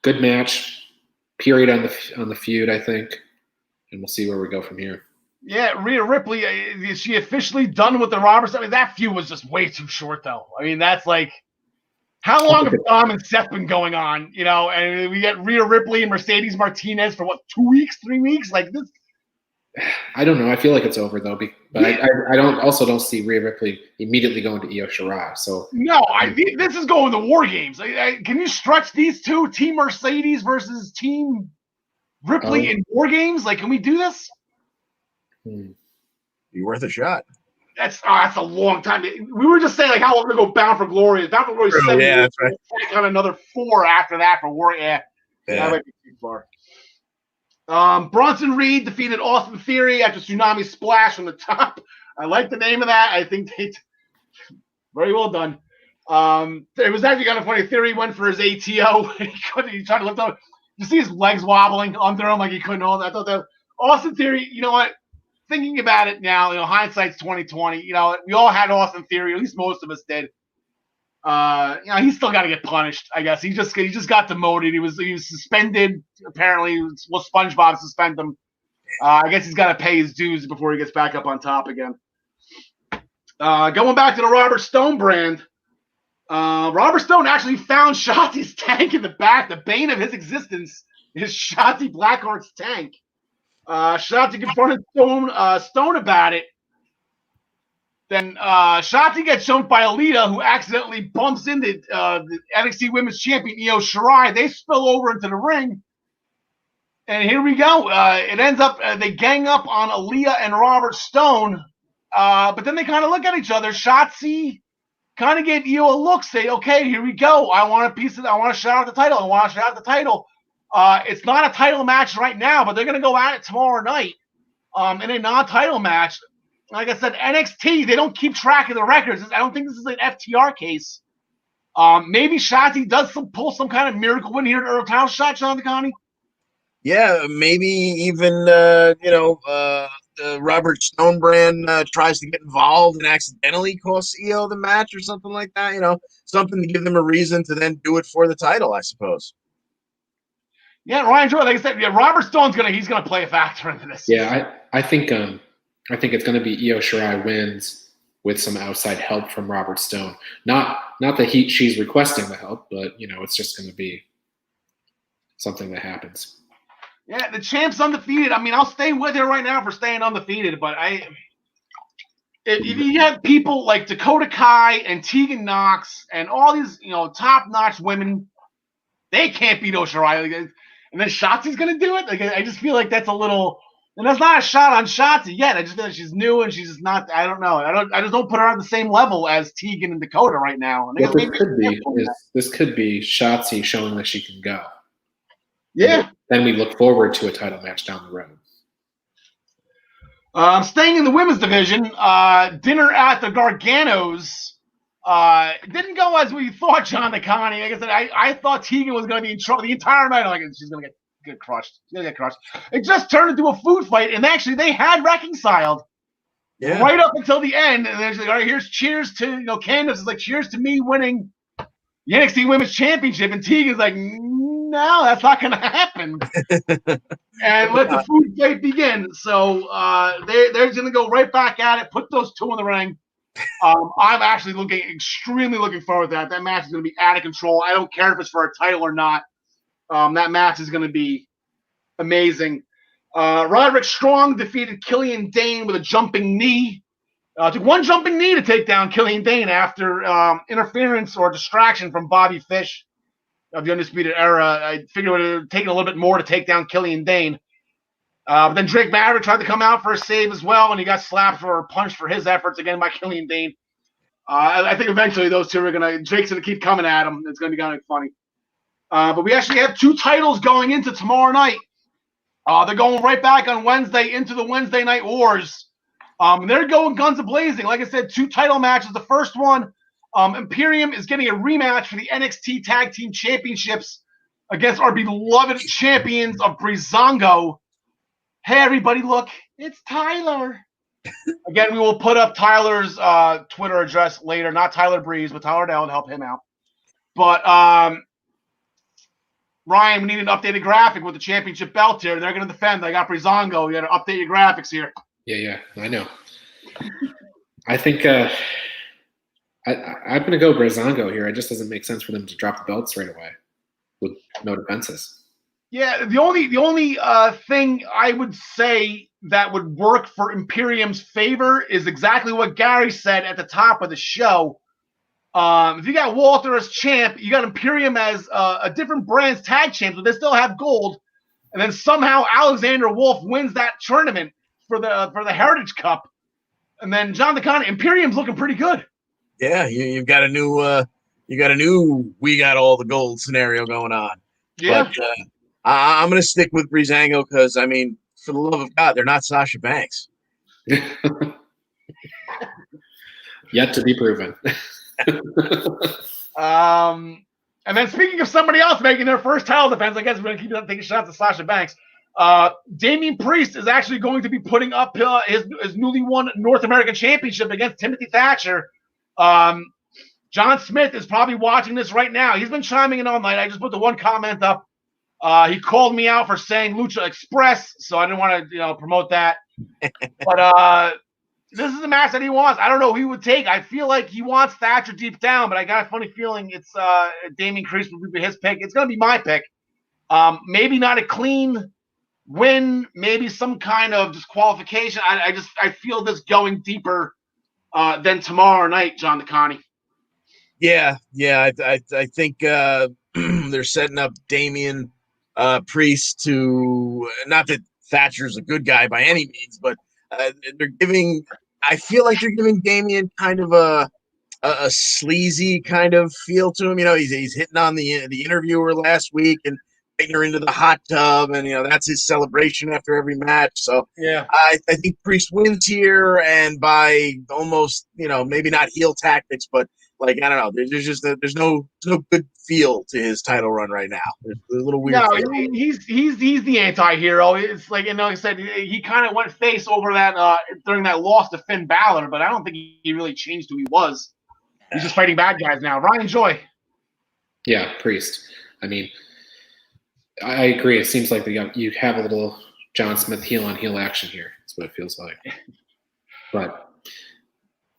Good match, period on the feud, I think, and we'll see where we go from here. Yeah, Rhea Ripley, is she officially done with the Roberts? I mean, that feud was just way too short, though. I mean, that's how long have Dom and Seth been going on? And we get Rhea Ripley and Mercedes Martinez for 2 weeks, 3 weeks, this. I don't know. I feel like it's over though, but I don't see Rhea Ripley immediately going to Io Shirai. So no, this is going to War Games. Can you stretch these 2, Team Mercedes versus Team Ripley in War Games? Can we do this? Be worth a shot. That's a long time. We were just saying how long to go Bound for Glory. Bound for Glory is 7 years. That's right. Take on another 4 after that for War. Yeah. That might be too far. Bronson Reed defeated Austin Theory after Tsunami Splash from the top. I like the name of that. I think very well done. It was actually kind of funny. Theory went for his ATO. He tried to lift up. You see his legs wobbling under him he couldn't hold it. I thought that Austin Theory, you know what? Thinking about it now, hindsight's 2020. We all had Austin Theory, at least most of us did. He's still got to get punished. I guess he just got demoted. He was suspended. Apparently, SpongeBob suspended him. I guess he's got to pay his dues before he gets back up on top again. Going back to the Robert Stone brand, Robert Stone actually found Shotzi's tank in the back. The bane of his existence is Shotzi Blackheart's tank. Shotzi confronted Stone about it. Then Shotzi gets jumped by Alita, who accidentally bumps into the NXT Women's Champion Io Shirai. They spill over into the ring. And here we go. It ends up, they gang up on Aliyah and Robert Stone. But then they kind of look at each other. Shotzi kind of gave Io a look, say, okay, here we go. I want a shot at the title. It's not a title match right now, but they're going to go at it tomorrow night in a non-title match. Like I said, NXT, they don't keep track of the records. I don't think this is an FTR case. Maybe Shotzi does pull some kind of miracle win here at Earl Title shot, John DeConnie. Yeah, maybe even Robert Stonebrand tries to get involved and accidentally costs Io the match or something like that. Something to give them a reason to then do it for the title, I suppose. Yeah, Ryan Jordan, like I said, Robert Stone's he's gonna play a factor into this. Yeah, I think it's gonna be Io Shirai wins with some outside help from Robert Stone. Not that she's requesting the help, but it's just gonna be something that happens. Yeah, the champ's undefeated. I mean, I'll stay with her right now for staying undefeated, but if you have people like Dakota Kai and Tegan Nox and all these, top-notch women, they can't beat Shirai. And then Shotzi's going to do it? I just feel like that's a little – and that's not a shot on Shotzi yet. I just feel like she's new and she's just not – I don't know. I just don't put her on the same level as Tegan and Dakota right now. And this could be Shotzi showing that she can go. Yeah. Then we look forward to a title match down the road. Staying in the women's division, dinner at the Garganos didn't go as we thought, John DeConnie. Like I said, I thought Tegan was going to be in trouble the entire night. I'm like, she's going to get crushed. She's going to get crushed. It just turned into a food fight, and actually they had reconciled right up until the end. And they're like, all right, here's cheers to, Candice is like, cheers to me winning the NXT Women's Championship. And Tegan's like, no, that's not going to happen. And let the food fight begin. So they're going to go right back at it, put those two in the ring. I'm actually extremely looking forward to that. That match is going to be out of control. I don't care if it's for a title or not. That match is going to be amazing. Roderick Strong defeated Killian Dane with a jumping knee. Took one jumping knee to take down Killian Dane after interference or distraction from Bobby Fish of the Undisputed Era. I figured it would have taken a little bit more to take down Killian Dane. But then Drake Maverick tried to come out for a save as well, and he got slapped or punched for his efforts again by Killian Dane. I think eventually those two are Drake's going to keep coming at him. It's going to be kind of funny. But we actually have two titles going into tomorrow night. They're going right back on Wednesday into the Wednesday Night Wars. They're going guns a-blazing. Like I said, two title matches. The first one, Imperium is getting a rematch for the NXT Tag Team Championships against our beloved champions of Breezango. Hey, everybody, look, it's Tyler. Again, we will put up Tyler's Twitter address later. Not Tyler Breeze, but Tyler Dell to help him out. But, Ryan, we need an updated graphic with the championship belt here. They're going to defend. I got Breezango. You got to update your graphics here. Yeah, I know. I think I'm going to go Breezango here. It just doesn't make sense for them to drop the belts right away with no defenses. Yeah, the only thing I would say that would work for Imperium's favor is exactly what Gary said at the top of the show. If you got Walter as champ, you got Imperium as a different brand's tag champ, but they still have gold. And then somehow Alexander Wolf wins that tournament for the Heritage Cup. And then John DeConnie, Imperium's looking pretty good. Yeah, you've got a new we got all the gold scenario going on. Yeah. But I'm going to stick with Breezango because, I mean, for the love of God, they're not Sasha Banks. Yet to be proven. And then speaking of somebody else making their first title defense, I guess we're going to keep taking shots at Sasha Banks. Damien Priest is actually going to be putting up his newly won North American Championship against Timothy Thatcher. John Smith is probably watching this right now. He's been chiming in all night. I just put the one comment up. He called me out for saying Lucha Express, so I didn't want to promote that. But this is the match that he wants. I don't know who he would take. I feel like he wants Thatcher deep down, but I got a funny feeling it's Damien Priest will be his pick. It's going to be my pick. Maybe not a clean win, maybe some kind of disqualification. I feel this going deeper than tomorrow night, John DeConnie. Yeah. I think they're setting up Damien Priest to, not that Thatcher's a good guy by any means, but I feel like they're giving Damien kind of a sleazy kind of feel to him. He's hitting on the interviewer last week and taking her into the hot tub, and that's his celebration after every match. So Yeah. I think Priest wins here, and by almost maybe not heel tactics, but I don't know. There's no good feel to his title run right now. There's a little weird. No, he's the anti-hero. It's like like I said, he kind of went face over that during that loss to Finn Balor, but I don't think he really changed who he was. He's just fighting bad guys now. Ryan Joy. Yeah, Priest. I mean, I agree. It seems like you have a little John Smith heel on heel action here. That's what it feels like. But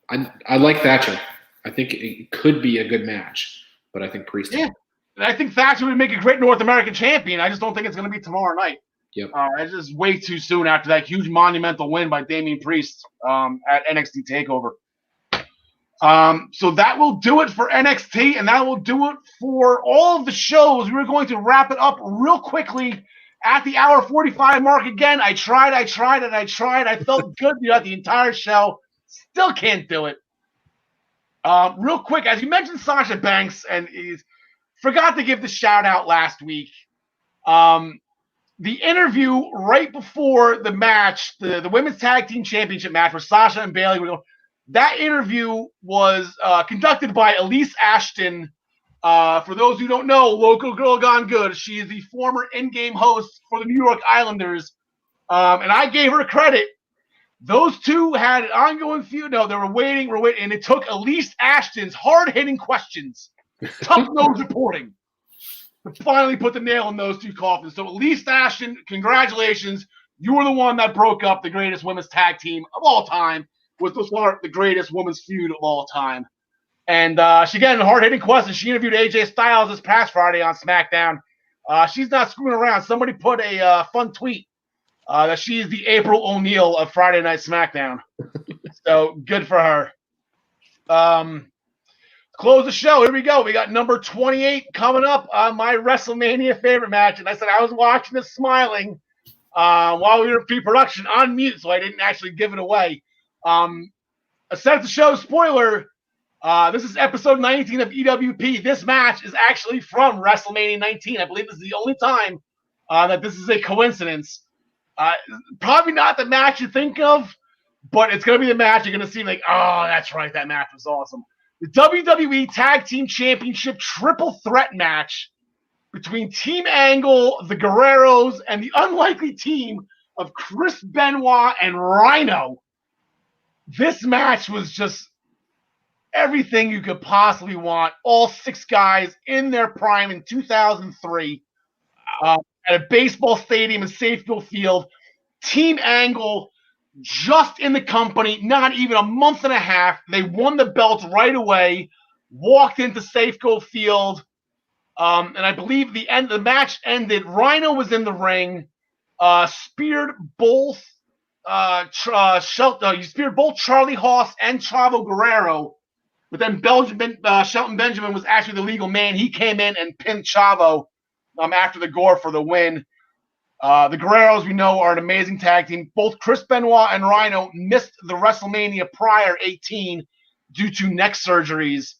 I like Thatcher. I think it could be a good match, but I think Priest. Yeah, and I think Thatcher would make a great North American champion. I just don't think it's going to be tomorrow night. Yep. It's just way too soon after that huge monumental win by Damien Priest at NXT TakeOver. So that will do it for NXT, and that will do it for all of the shows. We're going to wrap it up real quickly at the hour 45 mark again. I tried. I felt good throughout the entire show. Still can't do it. Real quick, as you mentioned Sasha Banks, and he forgot to give the shout out last week. The interview right before the match, the Women's Tag Team Championship match where Sasha and Bayley were going, that interview was conducted by Elise Ashton. For those who don't know, Local Girl Gone Good. She is the former in-game host for the New York Islanders. And I gave her credit. Those two had an ongoing feud. No, they were waiting, and it took Elise Ashton's hard-hitting questions, tough-nose reporting, to finally put the nail in those two coffins. So Elise Ashton, congratulations. You were the one that broke up the greatest women's tag team of all time, with the greatest women's feud of all time. And she got a hard-hitting question. She interviewed AJ Styles this past Friday on SmackDown. She's not screwing around. Somebody put a fun tweet that she's the April O'Neil of Friday Night SmackDown. So good for her. Close the show. Here we go. We got number 28 coming up on my WrestleMania favorite match. And I said I was watching this smiling while we were in pre-production on mute, so I didn't actually give it away. A set the show spoiler. This is episode 19 of EWP. This match is actually from WrestleMania 19. I believe this is the only time that this is a coincidence. Probably not the match you think of, but it's going to be the match you're going to see like, oh, that's right, that match was awesome. The WWE Tag Team Championship triple threat match between Team Angle, the Guerreros, and the unlikely team of Chris Benoit and Rhino. This match was just everything you could possibly want. All six guys in their prime in 2003 at a baseball stadium in Safefield Field. Team Angle just in the company, not even a month and a half. They won the belts right away, walked into Safefield Field, and I believe the match ended. Rhino was in the ring, speared both speared both Charlie Haas and Chavo Guerrero, but then Shelton Benjamin was actually the legal man. He came in and pinned Chavo after the gore for the win. The Guerreros, we know, are an amazing tag team. Both Chris Benoit and Rhino missed the WrestleMania prior 18 due to neck surgeries.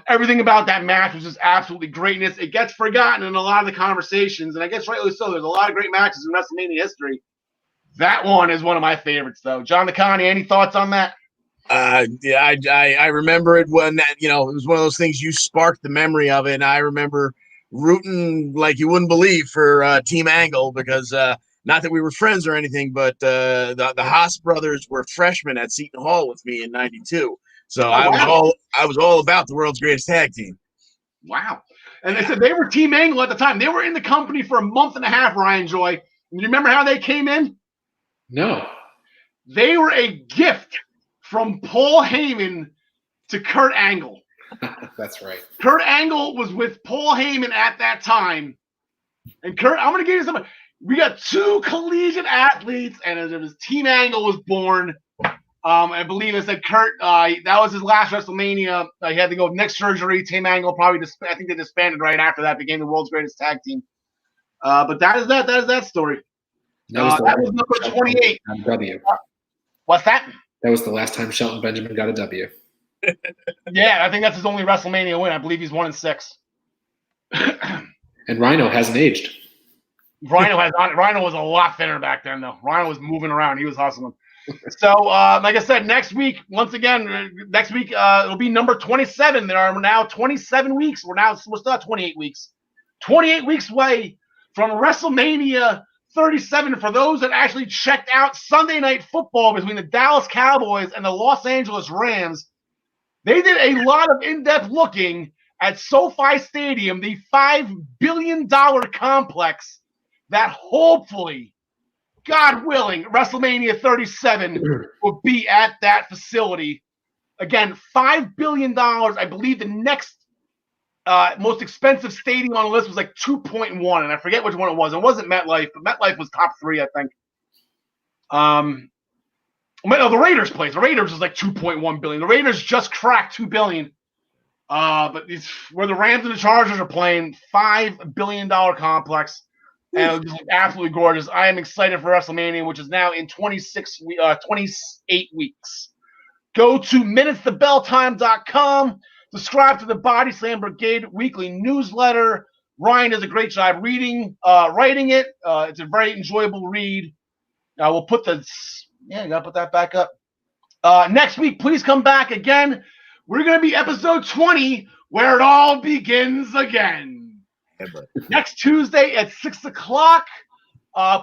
Everything about that match was just absolutely greatness. It gets forgotten in a lot of the conversations, and I guess rightly so. There's a lot of great matches in WrestleMania history. That one is one of my favorites, though. John Nicani, any thoughts on that? Yeah, I remember it when it was one of those things you sparked the memory of it, and I remember rooting like you wouldn't believe for Team Angle because not that we were friends or anything, but the Haas brothers were freshmen at Seton Hall with me in '92, so I was all about the world's greatest tag team. Wow! And they said they were Team Angle at the time. They were in the company for a month and a half. Ryan Joy, and you remember how they came in? No. They were a gift from Paul Heyman to Kurt Angle. That's right. Kurt Angle was with Paul Heyman at that time. And Kurt, I'm going to give you something. We got two collegiate athletes, and as it was Team Angle was born, I believe it said Kurt, that was his last WrestleMania. He had to go with neck surgery. Team Angle probably, I think they disbanded right after that, became the world's greatest tag team. But that is that story. That was number 28. W. What's that? That was the last time Shelton Benjamin got a W. Yeah, I think that's his only WrestleMania win. I believe he's 1-6. And Rhino hasn't aged. Rhino was a lot thinner back then, though. Rhino was moving around. He was hustling. So, like I said, next week, it'll be number 27. There are now 27 weeks. We're still at 28 weeks. 28 weeks away from WrestleMania 37. For those that actually checked out Sunday Night Football between the Dallas Cowboys and the Los Angeles Rams, they did a lot of in-depth looking at SoFi Stadium, the $5 billion complex that hopefully, God willing, WrestleMania 37 will be at that facility. Again, $5 billion. I believe the next most expensive stadium on the list was like 2.1, and I forget which one it was. It wasn't MetLife, but MetLife was top 3, I think. The Raiders place. The Raiders was like 2.1 billion. The Raiders just cracked 2 billion. But it's where the Rams and the Chargers are playing, $5 billion complex. And it was just absolutely gorgeous. I am excited for WrestleMania, which is now in 28 weeks. Go to minutesthebelltime.com. Subscribe to the Body Slam Brigade weekly newsletter. Ryan does a great job writing it. It's a very enjoyable read. We'll put you gotta put that back up. Next week, please come back again. We're going to be episode 20, where it all begins again. Next Tuesday at 6 o'clock.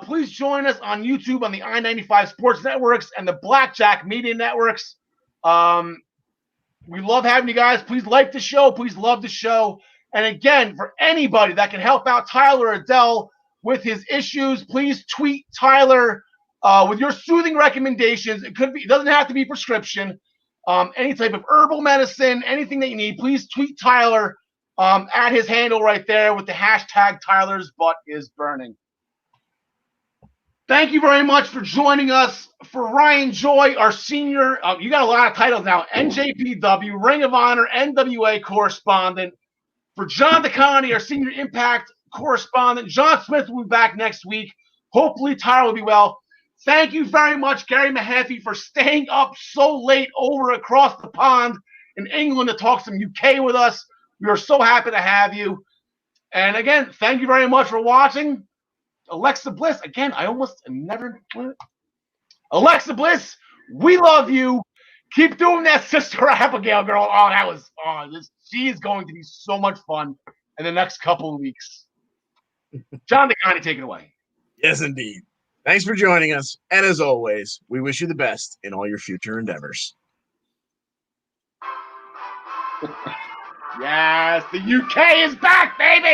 Please join us on YouTube on the I-95 Sports Networks and the Blackjack Media Networks. We love having you guys. Please like the show. Please love the show. And again, for anybody that can help out Tyler Adele with his issues, please tweet Tyler with your soothing recommendations. It doesn't have to be prescription. Any type of herbal medicine, anything that you need, please tweet Tyler at his handle right there with the hashtag Tyler's butt is burning. Thank you very much for joining us. For Ryan Joy, our senior, you got a lot of titles now, NJPW, Ring of Honor, NWA correspondent. For John DeConnie, our senior Impact correspondent. John Smith will be back next week. Hopefully Tyler will be well. Thank you very much, Gary Mahaffey, for staying up so late over across the pond in England to talk some UK with us. We are so happy to have you. And again, thank you very much for watching. Alexa Bliss, again, Alexa Bliss, we love you. Keep doing that, Sister Abigail, girl. She is going to be so much fun in the next couple of weeks. John DeConnie, take it away. Yes, indeed. Thanks for joining us. And as always, we wish you the best in all your future endeavors. Yes, the UK is back, baby!